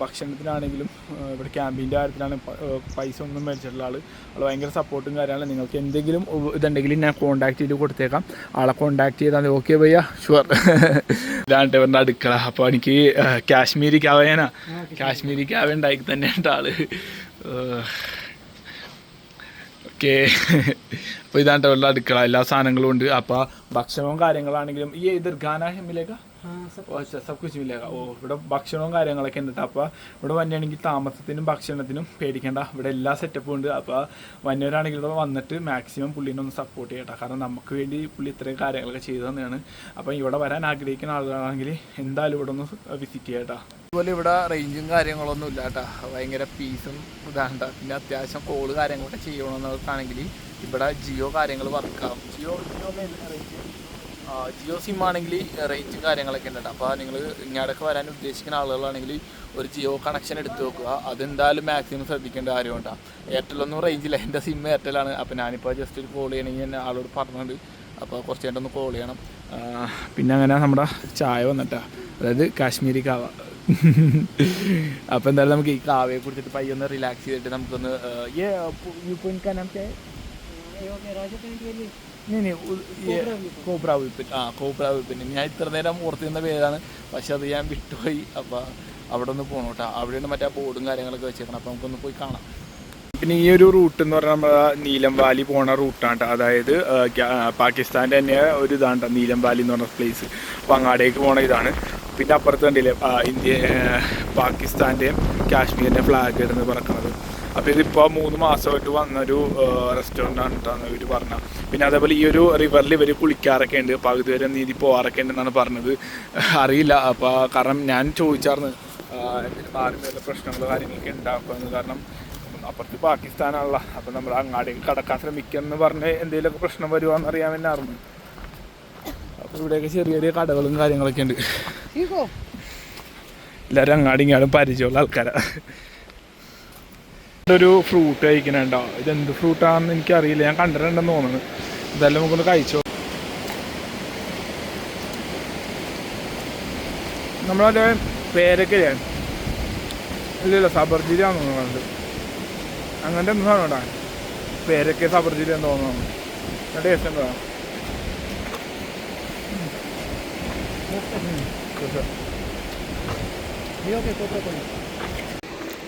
ഭക്ഷണത്തിനാണെങ്കിലും ഇവിടെ ക്യാമ്പിൻ്റെ കാര്യത്തിലാണ് പൈസ ഒന്നും മേടിച്ചിട്ടുള്ള ആൾ ഭയങ്കര സപ്പോർട്ടും കാര്യമാണ്. നിങ്ങൾക്ക് എന്തെങ്കിലും ഇതുണ്ടെങ്കിൽ ഞാൻ കോൺടാക്ട് ചെയ്ത് കൊടുത്തേക്കാം. ആളെ കോൺടാക്ട് ചെയ്താൽ മതി. ഓക്കെ ഭയ്യ, ഷുവർ. ഇതാണ് ഇവരുടെ അടുക്കള. അപ്പോൾ എനിക്ക് കാശ്മീരി കാവേനാ, കാശ്മീരി കാവ ഉണ്ടാക്കി തന്നെ ഉണ്ട് ആള്. ഓക്കെ, അപ്പോൾ ഇതാണ് ഇവരുടെ അടുക്കള. എല്ലാ സാധനങ്ങളും ഉണ്ട്. അപ്പോൾ ഭക്ഷണവും കാര്യങ്ങളാണെങ്കിലും ഈ ദർഗാന ഹെമ്മിലേക്ക സബ് കുച്ച് മില്ലേക്ക. ഓ ഇവിടെ ഭക്ഷണവും കാര്യങ്ങളൊക്കെ ഉണ്ട്. അപ്പോൾ ഇവിടെ വന്നെയാണെങ്കിൽ താമസത്തിനും ഭക്ഷണത്തിനും പേടിക്കേണ്ട, ഇവിടെ എല്ലാ സെറ്റപ്പും ഉണ്ട്. അപ്പോൾ വന്നവരാണെങ്കിൽ ഇവിടെ വന്നിട്ട് മാക്സിമം പുള്ളീനെ ഒന്ന് സപ്പോർട്ട് ചെയ്യട്ടെ. കാരണം നമുക്ക് വേണ്ടി പുള്ളി ഇത്രയും കാര്യങ്ങളൊക്കെ ചെയ്തു തന്നെയാണ്. അപ്പോൾ ഇവിടെ വരാൻ ആഗ്രഹിക്കുന്ന ആളുകളാണെങ്കിൽ എന്തായാലും ഇവിടെ ഒന്ന് വിസിറ്റ് ചെയ്യട്ടോ. അതുപോലെ ഇവിടെ റേഞ്ചും കാര്യങ്ങളൊന്നും ഇല്ല കേട്ടോ. ഭയങ്കര പീസും ഇതാണ്ട. പിന്നെ അത്യാവശ്യം കോള് കാര്യങ്ങളൊക്കെ ചെയ്യണമെന്നവർക്കാണെങ്കിൽ ഇവിടെ ജിയോ കാര്യങ്ങൾ വർക്കാവും. ജിയോ സിം ആണെങ്കിൽ റേഞ്ചും കാര്യങ്ങളൊക്കെ ഉണ്ട് കേട്ടോ. അപ്പോൾ നിങ്ങൾ ഇങ്ങോട്ടൊക്കെ വരാൻ ഉദ്ദേശിക്കുന്ന ആളുകളാണെങ്കിൽ ഒരു ജിയോ കണക്ഷൻ എടുത്ത് വെക്കുക. അതെന്തായാലും മാക്സിമം ശ്രദ്ധിക്കേണ്ട കാര്യമുണ്ടാകും. എയർടെലൊന്നും റേഞ്ചില്ല, എൻ്റെ സിം എയർടെലാണ്. അപ്പോൾ ഞാനിപ്പോൾ ജസ്റ്റ് ഒരു കോൾ ചെയ്യണമെങ്കിൽ ഞാൻ ആളോട് പറഞ്ഞിട്ടുണ്ട്. അപ്പോൾ കുറച്ച് നേരം ഒന്ന് കോൾ ചെയ്യണം. പിന്നെ അങ്ങനെ നമ്മുടെ ചായ വന്നിട്ടാ, അതായത് കാശ്മീരി കാവ. അപ്പോൾ എന്തായാലും നമുക്ക് ഈ കാവയെ കുറിച്ചിട്ട് പയ്യൊന്ന് റിലാക്സ് ചെയ്തിട്ട് നമുക്കൊന്ന് കോബ്ര വിപ്പിൻ. കോബ്ര വിപ്പിൻ ഞാൻ ഇത്ര നേരം ഓർത്തിരുന്ന പേരാണ്, പക്ഷെ അത് ഞാൻ വിട്ടുപോയി. അപ്പോൾ അവിടെ ഒന്ന് പോകണം കേട്ടോ. അവിടെയാണ് മറ്റേ ബോർഡും കാര്യങ്ങളൊക്കെ വെച്ചേക്കണം. അപ്പോൾ നമുക്കൊന്ന് പോയി കാണാം. പിന്നെ ഈ ഒരു റൂട്ട് എന്ന് പറഞ്ഞാൽ നമ്മുടെ നീലം വാലി പോണ റൂട്ടാണ്. അതായത് പാകിസ്ഥാൻ്റെ തന്നെ ഒരു ഇതാണ് നീലം വാലി എന്ന് പറഞ്ഞ പ്ലേസ്. അപ്പോൾ അങ്ങാടേക്ക് പോണ ഇതാണ്. പിന്നെ അപ്പുറത്ത് കണ്ടില്ലേ പാകിസ്ഥാൻ്റെയും കാശ്മീരിൻ്റെ ഫ്ലാഗ് ഇടുന്ന് പറക്കുന്നത്. അപ്പോൾ ഇതിപ്പോൾ 3 മാസമായിട്ട് വന്നൊരു റെസ്റ്റോറൻ്റാണ് കേട്ടാണ് ഇവർ പറഞ്ഞത്. പിന്നെ അതേപോലെ ഈ ഒരു റിവറിൽ ഇവർ കുളിക്കാറൊക്കെ ഉണ്ട്, പകുതി വരെ നീതി പോകാറൊക്കെ ഉണ്ടെന്നാണ് പറഞ്ഞത്. അറിയില്ല. അപ്പോൾ കാരണം ഞാൻ ചോദിച്ചായിരുന്നു എന്തെങ്കിലും മാറി വല്ല പ്രശ്നങ്ങളോ കാര്യങ്ങളൊക്കെ ഉണ്ടാക്കുമെന്ന്. കാരണം അപ്പുറത്ത് പാകിസ്ഥാനാണല്ലോ. അപ്പം നമ്മൾ അങ്ങാടേക്ക് കടക്കാൻ ശ്രമിക്കുമെന്ന് പറഞ്ഞ് എന്തെങ്കിലുമൊക്കെ പ്രശ്നം വരുവാന്ന് അറിയാൻ തന്നെ അറിഞ്ഞു. അപ്പോൾ ഇവിടെയൊക്കെ ചെറിയ ചെറിയ കടകളും കാര്യങ്ങളൊക്കെ ഉണ്ട്. എല്ലാവരും അങ്ങാടി ഇങ്ങാടും പരിചയമുള്ള ആൾക്കാരാണ്. ഒരു ഫ്രൂട്ട് കഴിക്കണുണ്ടോ? ഇതെന്ത് ഫ്രൂട്ടാണെന്ന് എനിക്കറിയില്ല, ഞാൻ കണ്ടിട്ടുണ്ടെന്ന് തോന്നുന്നു. ഇതെല്ലാം നമുക്കൊന്ന് കഴിച്ചോ. നമ്മളത് പേരൊക്കെ ഇല്ലല്ലോ സബർജിലാന്ന് തോന്നുന്നുണ്ട്. അങ്ങനത്തെ എന്ത് സാധനം ഉണ്ടാ പേരൊക്കെ സബർജിലെന്ന് തോന്നുന്നു. ടേസ്റ്റ് ഉണ്ടോ?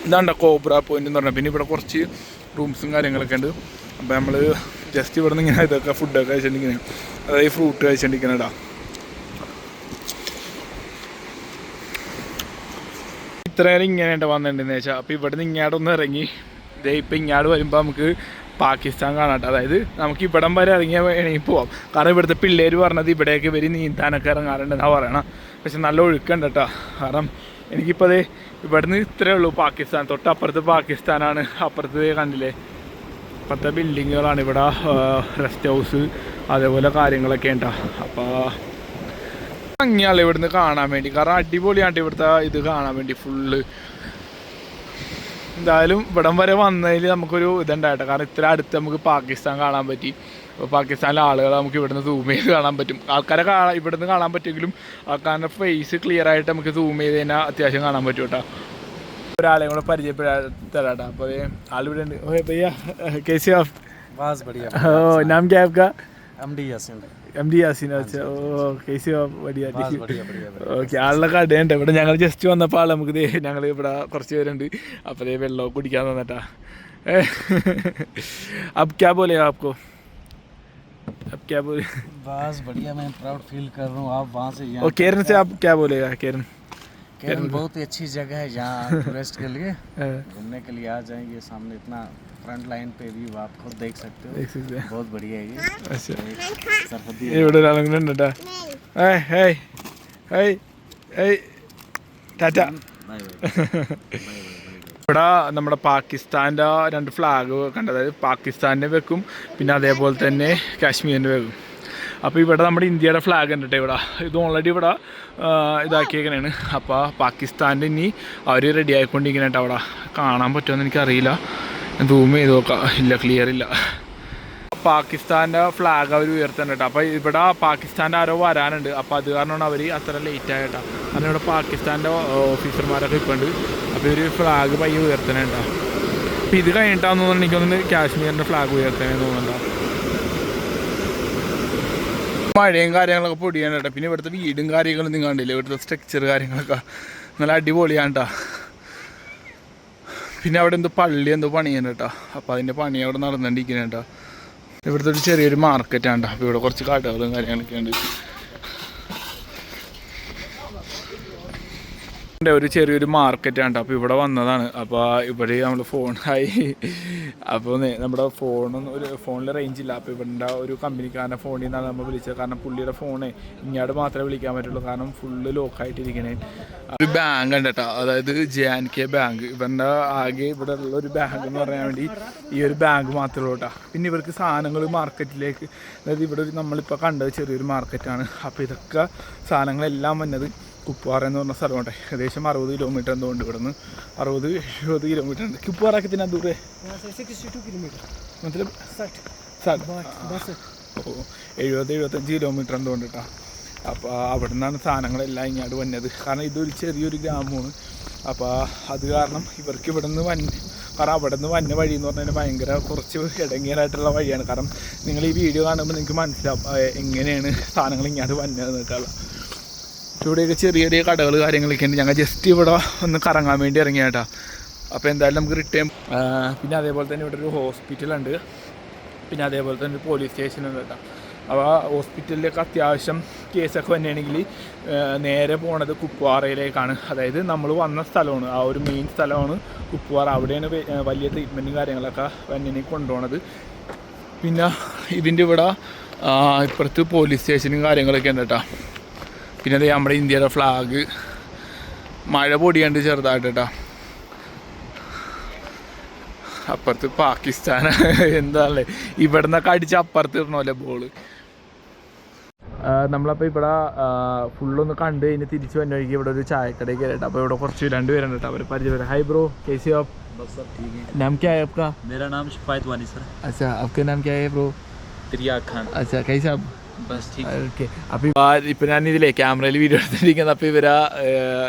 ഇതാണ്ട കോബ്ര പോയിന്റ് എന്ന് പറഞ്ഞാൽ. പിന്നെ ഇവിടെ കുറച്ച് റൂംസും കാര്യങ്ങളൊക്കെ ഉണ്ട്. അപ്പോൾ നമ്മൾ ജസ്റ്റ് ഇവിടെ നിന്ന് ഇങ്ങനെ ഇതൊക്കെ ഫുഡൊക്കെ കഴിച്ചിട്ടിങ്ങനെ, അതായത് ഫ്രൂട്ട് കഴിച്ചിട്ടിരിക്കണടാ. ഇത്ര നേരം ഇങ്ങനെ വന്നിട്ടുണ്ടെന്ന് വെച്ചാൽ. അപ്പോൾ ഇവിടെ നിന്ന് ഇങ്ങോട്ടൊന്ന് ഇറങ്ങി ഇതേ ഇപ്പം ഇങ്ങോട്ട് വരുമ്പോൾ നമുക്ക് പാകിസ്ഥാൻ കാണാട്ടെ. അതായത് നമുക്ക് ഇവിടം വരെ ഇറങ്ങിയാൽ വേണമെങ്കിൽ പോവാം. കാരണം ഇവിടുത്തെ പിള്ളേർ പറഞ്ഞത് ഇവിടേക്ക് ഇവർ നീന്താനൊക്കെ ഇറങ്ങാറുണ്ടെന്നാണ് പറയണം. പക്ഷെ നല്ല ഒഴുക്കുണ്ട് കേട്ടോ. കാരണം എനിക്കിപ്പോൾ അതേ ഇവിടുന്ന് ഇത്രയേ ഉള്ളൂ പാകിസ്ഥാൻ. തൊട്ടപ്പുറത്ത് പാകിസ്ഥാനാണ്. അപ്പുറത്ത് കണ്ടില്ലേ അപ്പുറത്തെ ബിൽഡിങ്ങുകളാണ്. ഇവിടെ റെസ്റ്റ് ഹൗസ് അതേപോലെ കാര്യങ്ങളൊക്കെ ഉണ്ടോ. അപ്പോൾ ഭംഗിയാണ് ഇവിടുന്ന് കാണാൻ വേണ്ടി. കാരണം അടിപൊളിയാണ് ഇവിടുത്തെ ഇത് കാണാൻ വേണ്ടി ഫുള്ള്. എന്തായാലും ഇവിടം വരെ വന്നതിൽ നമുക്കൊരു ഇതുണ്ടായിട്ടെ. കാരണം ഇത്ര അടുത്ത് നമുക്ക് പാകിസ്ഥാൻ കാണാൻ പറ്റി. അപ്പോൾ പാകിസ്ഥാനിലെ ആളുകളെ നമുക്ക് ഇവിടുന്ന് സൂം ചെയ്ത് കാണാൻ പറ്റും. ആൾക്കാരെ ഇവിടുന്ന് കാണാൻ പറ്റുമെങ്കിലും ആൾക്കാരുടെ ഫേസ് ക്ലിയർ ആയിട്ട് നമുക്ക് സൂം ചെയ്ത് കഴിഞ്ഞാൽ അത്യാവശ്യം കാണാൻ പറ്റും കേട്ടോ. ഒരാളെയും കൂടെ പരിചയപ്പെടാട്ടാ. അപ്പോൾ ആളിവിടെ ഉണ്ട്. ഓ ഭയ്യ कैसे आप? बस बढ़िया। नाम क्या है आपका? MD यासीन। MD यासीൻ. अच्छा ഓ कैसे आप? बढ़िया बस बढ़िया बढ़िया। ഓക്കെ. ആളുടെ കടയുണ്ട് ഇവിടെ. ഞങ്ങൾ ജസ്റ്റ് വന്നപ്പോൾ നമുക്ക് ഞങ്ങൾ ഇവിടെ കുറച്ച് പേരുണ്ട്. അപ്പോൾ വെള്ളം കുടിക്കാൻ തന്നിട്ടാ. अब क्या बोले आपको? अब क्या बोले? बस बढ़िया, मैं प्राउड फील कर रहा हूँ। आप वहाँ से यहाँ। और केरन से आप क्या बोलेगा? केरन बहुत ही अच्छी जगह है यहाँ टूरिस्ट के लिए घूमने के लिए आ जाएंगे। सामने इतना फ्रंट लाइन पे भी आप खुद देख सकते हो, बहुत बढ़िया है ये। अच्छा सरहदी ഇവിടെ ഒരാളുണ്ട് കേട്ടോ. ടാറ്റ. ഇവിടെ നമ്മുടെ പാകിസ്ഥാൻ്റെ 2 ഫ്ലാഗ് കണ്ടത്. അതായത് പാകിസ്ഥാൻ്റെ വെക്കും, പിന്നെ അതേപോലെ തന്നെ കാശ്മീരിൻ്റെ വെക്കും. അപ്പോൾ ഇവിടെ നമ്മുടെ ഇന്ത്യയുടെ ഫ്ലാഗ് ഉണ്ട് കേട്ടോ. ഇവിടെ ഇത് ഓൾറെഡി ഇവിടെ ഇതാക്കിയേക്കണേണ്. അപ്പോൾ പാകിസ്ഥാൻ്റെ ഇനി അവർ റെഡി ആയിക്കൊണ്ടിരിക്കണേട്ടോ. അവിടെ കാണാൻ പറ്റുമെന്ന് എനിക്കറിയില്ല. സൂം ചെയ്ത് നോക്കാം. ഇല്ല, ക്ലിയർ ഇല്ല. പാകിസ്ഥാൻ്റെ ഫ്ലാഗ് അവർ ഉയർത്തുന്നുണ്ട് കേട്ടോ. അപ്പോൾ ഇവിടെ പാകിസ്ഥാൻ്റെ ആരോ വരാനുണ്ട്. അപ്പോൾ അത് കാരണമാണ് അവർ അത്ര ലേറ്റ് ആയിട്ടാണ്. കാരണം ഇവിടെ പാകിസ്ഥാൻ്റെ ഓഫീസർമാരൊക്കെ ഇപ്പോൾ ഉണ്ട്. അപ്പോൾ ഇവർ ഫ്ലാഗ് പയ്യെ ഉയർത്തണുണ്ടോ. അപ്പോൾ ഇത് കഴിഞ്ഞിട്ടാന്ന് തോന്നുന്നു എനിക്കൊന്ന് കാശ്മീരിൻ്റെ ഫ്ലാഗ് ഉയർത്തണമെന്ന് തോന്നുന്നുണ്ടോ. മഴയും കാര്യങ്ങളൊക്കെ പൊടിയാണ് കേട്ടോ. പിന്നെ ഇവിടുത്തെ വീടും കാര്യങ്ങളും നിങ്ങൾ കണ്ടില്ലേ, ഇവിടുത്തെ സ്ട്രക്ചർ കാര്യങ്ങളൊക്കെ നല്ല അടിപൊളിയാണ് കേട്ടോ. പിന്നെ അവിടെ എന്തോ പള്ളി എന്തോ പണിയാണ് കേട്ടോ. അപ്പോൾ അതിൻ്റെ പണി അവിടെ നടന്നുകൊണ്ടിരിക്കുന്നത് കേട്ടോ. ഇവിടുത്തെ ഒരു ചെറിയൊരു മാർക്കറ്റാണ് കേട്ടോ. അപ്പോൾ ഇവിടെ കുറച്ച് കടകളും കാര്യങ്ങളൊക്കെ ഉണ്ട്. ഒരു ചെറിയൊരു മാർക്കറ്റാണ് കേട്ടോ. അപ്പോൾ ഇവിടെ വന്നതാണ്. അപ്പോൾ ഇവിടെ നമ്മൾ ഫോണായി. അപ്പോൾ നമ്മുടെ ഫോണിൽ റേഞ്ച് ഇല്ല. അപ്പോൾ ഇവിടെ ഒരു കമ്പനിക്കാരൻ്റെ ഫോണിൽ നിന്നാണ് നമ്മൾ വിളിച്ചത്. കാരണം പുള്ളിയുടെ ഫോണേ ഇങ്ങോട്ട് മാത്രമേ വിളിക്കാൻ പറ്റുള്ളൂ. കാരണം ഫുള്ള് ലോക്കായിട്ടിരിക്കണേ. ഒരു ബാങ്ക് ഉണ്ട് കേട്ടോ. അതായത് JNK ബാങ്ക്. ഇവരുടെ ആകെ ഇവിടെ ഉള്ള ഒരു ബാങ്ക് എന്ന് പറയാൻ വേണ്ടി ഈ ഒരു ബാങ്ക് മാത്രമേ ഉള്ളൂ കേട്ടോ. പിന്നെ ഇവർക്ക് സാധനങ്ങൾ മാർക്കറ്റിലേക്ക്, അതായത് ഇവിടെ നമ്മളിപ്പോൾ കണ്ടത് ചെറിയൊരു മാർക്കറ്റാണ്. അപ്പോൾ ഇതൊക്കെ സാധനങ്ങളെല്ലാം വന്നത് കുപ്വാറ എന്ന് പറഞ്ഞ സ്ഥലമുണ്ട്. ഏകദേശം 60 കിലോമീറ്റർ എന്തുകൊണ്ട് ഇവിടെ നിന്ന് 60-70 കിലോമീറ്റർ ഉണ്ട്. കുപ്വാറ कितना दूर है? 62 किलोमीटर मतलब 70-75 കിലോമീറ്റർ എന്തുകൊണ്ട് കേട്ടോ. അപ്പോൾ അവിടെ നിന്നാണ് സാധനങ്ങളെല്ലാം ഇങ്ങോട്ട് വന്നത്. കാരണം ഇതൊരു ചെറിയൊരു ഗ്രാമമാണ്. അപ്പോൾ അത് കാരണം ഇവർക്ക് ഇവിടെ നിന്ന് കാരണം അവിടെ നിന്ന് വന്ന വഴി എന്ന് പറഞ്ഞാൽ ഭയങ്കര കുറച്ച് ഇടങ്ങിയതായിട്ടുള്ള വഴിയാണ്. കാരണം നിങ്ങൾ ഈ വീഡിയോ കാണുമ്പോൾ നിങ്ങൾക്ക് മനസ്സിലാവും എങ്ങനെയാണ് സാധനങ്ങൾ ഇങ്ങോട്ട് വന്നത് കേട്ടുള്ള. ഇവിടെയൊക്കെ ചെറിയ ചെറിയ കടകൾ കാര്യങ്ങളൊക്കെ ഉണ്ട്. ഞങ്ങൾ ജസ്റ്റ് ഇവിടെ ഒന്ന് കറങ്ങാൻ വേണ്ടി ഇറങ്ങിയ കേട്ടോ. അപ്പോൾ എന്തായാലും നമുക്ക് റിട്ടേൺ. പിന്നെ അതേപോലെ തന്നെ ഇവിടെ ഒരു ഹോസ്പിറ്റലുണ്ട്, പിന്നെ അതേപോലെ തന്നെ ഒരു പോലീസ് സ്റ്റേഷനുണ്ട് കേട്ടോ. അപ്പോൾ ആ ഹോസ്പിറ്റലിലേക്ക് അത്യാവശ്യം കേസൊക്കെ വന്നിട്ടുണ്ടെങ്കിൽ നേരെ പോണത് കുപ്വാറയിലേക്കാണ്. അതായത് നമ്മൾ വന്ന സ്ഥലമാണ്, ആ ഒരു മെയിൻ സ്ഥലമാണ് കുപ്വാറ. അവിടെയാണ് വലിയ ട്രീറ്റ്മെൻറ്റും കാര്യങ്ങളൊക്കെ വന്നിനെ കൊണ്ടുപോകണത്. പിന്നെ ഇതിൻ്റെ ഇവിടെ ഇപ്പുറത്ത് പോലീസ് സ്റ്റേഷനും കാര്യങ്ങളൊക്കെ ഉണ്ട് കേട്ടോ. പിന്നെ അത് നമ്മുടെ ഇന്ത്യയുടെ ഫ്ലാഗ്, മഴ പൊടിയാണ്ട് ചെറുതായിട്ട് കേട്ടോ. അപ്പുറത്ത് പാകിസ്ഥാൻ എന്താണല്ലേ, ഇവിടെ നിന്നൊക്കെ അടിച്ച് അപ്പുറത്ത് ഇടണമല്ലേ ബോള്. നമ്മളപ്പോൾ ഇവിടെ ഫുള്ളൊന്ന് കണ്ട് കഴിഞ്ഞ് തിരിച്ച് വന്ന വഴിക്ക് ഇവിടെ ഒരു ചായക്കടയിൽ കയറിയിട്ട്. അപ്പോൾ ഇവിടെ കുറച്ച് 2 പേരുണ്ട് കേട്ടോ, അവർ പരിചയം. ഹായ് ബ്രോ, कैसे हो आप? बस सब ठीक है। नाम क्या है आपका? मेरा नाम शिफायत वानी सर। अच्छा, आपका नाम क्या है ब्रो? त्रिया खान। अच्छा, कैसे आप? बस ठीक। ഓക്കെ. അപ്പോൾ ഇപ്പം ഞാൻ ഇതിലെ ക്യാമറയിൽ വീഡിയോ എടുത്തിരിക്കുന്നത്. അപ്പോൾ ഇവരാ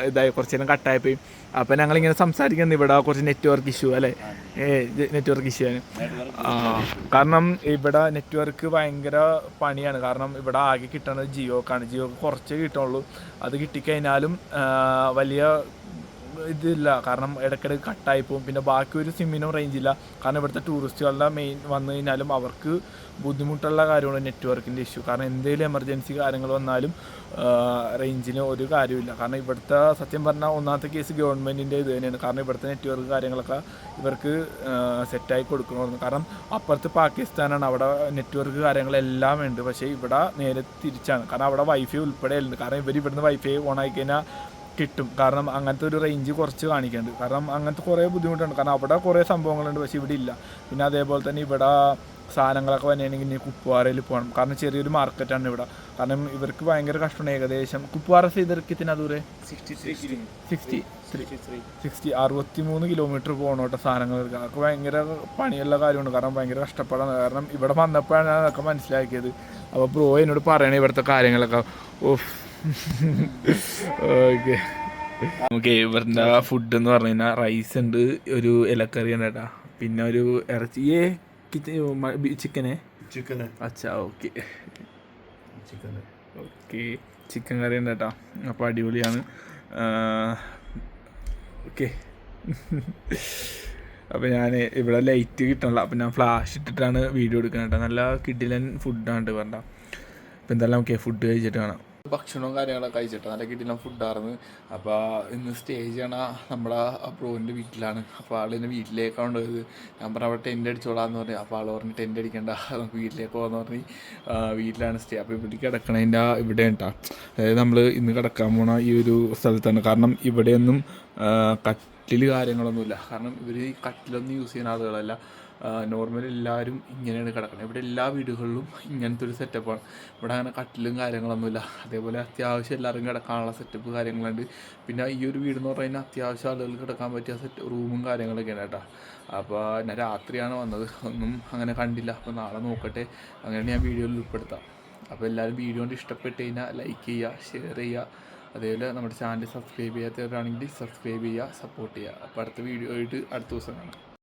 ഇതായി കുറച്ച് നേരം കട്ടായിപ്പോയി. അപ്പോൾ ഞങ്ങളിങ്ങനെ സംസാരിക്കുന്നത് ഇവിടെ കുറച്ച് നെറ്റ്വർക്ക് ഇഷ്യൂ അല്ലേ, നെറ്റ്വർക്ക് ഇഷ്യൂ ആണ്. കാരണം ഇവിടെ നെറ്റ്വർക്ക് ഭയങ്കര പണിയാണ്. കാരണം ഇവിടെ ആകെ കിട്ടുന്നത് ജിയോക്കാണ്. ജിയോക്ക് കുറച്ചേ കിട്ടുള്ളൂ. അത് കിട്ടിക്കഴിഞ്ഞാലും വലിയ ഇതില്ല, കാരണം ഇടയ്ക്കിടയ്ക്ക് കട്ടായി പോകും. പിന്നെ ബാക്കി ഒരു സിമ്മിനും റേഞ്ചില്ല. കാരണം ഇവിടുത്തെ ടൂറിസ്റ്റുകളുടെ മെയിൻ വന്നു കഴിഞ്ഞാലും അവർക്ക് ബുദ്ധിമുട്ടുള്ള കാര്യമാണ് നെറ്റ്വർക്കിൻ്റെ ഇഷ്യൂ. കാരണം എന്തെങ്കിലും എമർജൻസി കാര്യങ്ങൾ വന്നാലും റേഞ്ചിന് ഒരു കാര്യമില്ല. കാരണം ഇവിടുത്തെ സത്യം പറഞ്ഞാൽ ഒന്നാമത്തെ കേസ് ഗവൺമെൻറ്റിൻ്റെ ഇത് തന്നെയാണ്. കാരണം ഇവിടുത്തെ നെറ്റ്വർക്ക് കാര്യങ്ങളൊക്കെ ഇവർക്ക് സെറ്റായി കൊടുക്കണമെന്ന്. കാരണം അപ്പുറത്ത് പാകിസ്ഥാനാണ്, അവിടെ നെറ്റ്വർക്ക് കാര്യങ്ങളെല്ലാം ഉണ്ട്. പക്ഷേ ഇവിടെ നേരെ തിരിച്ചാണ്. കാരണം അവിടെ വൈഫൈ ഉൾപ്പെടെ ഉണ്ട്. കാരണം ഇവർ ഇവിടുന്ന് വൈഫൈ ഓൺ ആയി കഴിഞ്ഞാൽ കിട്ടും. കാരണം അങ്ങനത്തെ ഒരു റേഞ്ച് കുറച്ച് കാണിക്കുന്നുണ്ട്. കാരണം അങ്ങനത്തെ കുറേ ബുദ്ധിമുട്ടുണ്ട്. കാരണം അവിടെ കുറേ സംഭവങ്ങളുണ്ട്, പക്ഷേ ഇവിടെ ഇല്ല. പിന്നെ അതേപോലെ തന്നെ ഇവിടെ സാധനങ്ങളൊക്കെ വന്നിട്ടുണ്ടെങ്കിൽ കുപ്വാറയിൽ പോകണം. കാരണം ചെറിയൊരു മാർക്കറ്റാണ് ഇവിടെ. കാരണം ഇവർക്ക് ഭയങ്കര കഷ്ടമാണ്. ഏകദേശം കുപ്വാറ ചെയ്തിരിക്കത്തിന് ദൂരെ 63 കിലോമീറ്റർ പോകണം കേട്ടോ സാധനങ്ങൾ എടുക്കുക. അതൊക്കെ ഭയങ്കര പണിയുള്ള കാര്യമാണ്. കാരണം ഭയങ്കര കഷ്ടപ്പാടാണ്. കാരണം ഇവിടെ വന്നപ്പോഴാണ് അതൊക്കെ മനസ്സിലാക്കിയത്. അപ്പോൾ ബ്രോ എന്നോട് പറയണേ ഇവിടുത്തെ കാര്യങ്ങളൊക്കെ. ഓക്കെ. ഓക്കെ, ഇവരുടെ ഫുഡ് എന്ന് പറഞ്ഞു കഴിഞ്ഞാൽ റൈസ് ഉണ്ട്, ഒരു ഇലക്കറി ഉണ്ട് കേട്ടോ, പിന്നെ ഒരു ഇറച്ചി ചിക്കനെ അച്ഛാ. ഓക്കെ, ഓക്കെ, ചിക്കൻ കറി ഉണ്ട് കേട്ടോ. അപ്പോൾ അടിപൊളിയാണ്. ഓക്കെ. അപ്പോൾ ഞാൻ ഇവിടെ ലൈറ്റ് കിട്ടണല്ലോ, അപ്പോൾ ഞാൻ ഫ്ലാഷ് ഇട്ടിട്ടാണ് വീഡിയോ എടുക്കുന്നത് കേട്ടോ. നല്ല കിടിലൻ ഫുഡാണ് പറഞ്ഞ. അപ്പോൾ എന്തായാലും ഓക്കെ, ഫുഡ് കഴിച്ചിട്ട് കാണാം. ഭക്ഷണവും കാര്യങ്ങളൊക്കെ കഴിച്ചിട്ട് നല്ല കിടിലൻ ഫുഡായിരുന്നു. അപ്പോൾ ഇന്ന് സ്റ്റേ ചെയ്യണ നമ്മുടെ ബ്രോൻ്റെ വീട്ടിലാണ്. അപ്പോൾ ആളിന്നെ വീട്ടിലേക്കാണ് കൊണ്ടുപോയത്. ഞാൻ പറഞ്ഞ അവിടെ ടെൻ്റ് അടിച്ചോളാന്ന് പറഞ്ഞു. അപ്പോൾ ആൾ പറഞ്ഞ് ടെൻ്റ് അടിക്കേണ്ട, നമുക്ക് വീട്ടിലേക്ക് പോകാമെന്ന് പറഞ്ഞ് വീട്ടിലാണ് സ്റ്റേ. അപ്പോൾ ഇവിടെ കിടക്കണതിൻ്റെ ഇവിടെ കേട്ടോ, അതായത് നമ്മൾ ഇന്ന് കിടക്കാൻ പോണ ഈ ഒരു സ്ഥലത്താണ്. കാരണം ഇവിടെയൊന്നും കട്ടിൽ കാര്യങ്ങളൊന്നുമില്ല. കാരണം ഇവർ ഈ കട്ടിലൊന്നും യൂസ് ചെയ്യുന്ന ആളുകളല്ല. നോർമലി എല്ലാവരും ഇങ്ങനെയാണ് കിടക്കുന്നത്. ഇവിടെ എല്ലാ വീടുകളിലും ഇങ്ങനത്തെ ഒരു സെറ്റപ്പാണ്. ഇവിടെ അങ്ങനെ കട്ടിലും കാര്യങ്ങളൊന്നുമില്ല. അതേപോലെ അത്യാവശ്യം എല്ലാവരും കിടക്കാനുള്ള സെറ്റപ്പ് കാര്യങ്ങളുണ്ട്. പിന്നെ ഈ ഒരു വീടെന്ന് പറഞ്ഞു കഴിഞ്ഞാൽ അത്യാവശ്യം ആളുകൾ കിടക്കാൻ പറ്റിയ റൂമും കാര്യങ്ങളൊക്കെയാണ് കേട്ടോ. അപ്പോൾ ഞാൻ രാത്രിയാണ് വന്നത്, ഒന്നും അങ്ങനെ കണ്ടില്ല. അപ്പോൾ നാളെ നോക്കട്ടെ, അങ്ങനെ ഞാൻ വീഡിയോയിൽ ഉൾപ്പെടുത്താം. അപ്പോൾ എല്ലാവരും വീഡിയോ കൊണ്ട് ഇഷ്ടപ്പെട്ട് കഴിഞ്ഞാൽ ലൈക്ക് ചെയ്യുക, ഷെയർ ചെയ്യുക. അതേപോലെ നമ്മുടെ ചാനൽ സബ്സ്ക്രൈബ് ചെയ്യാത്തവരാണെങ്കിൽ സബ്സ്ക്രൈബ് ചെയ്യുക, സപ്പോർട്ട് ചെയ്യുക. അപ്പോൾ അടുത്ത വീഡിയോ ആയിട്ട് അടുത്ത ദിവസം കാണാം.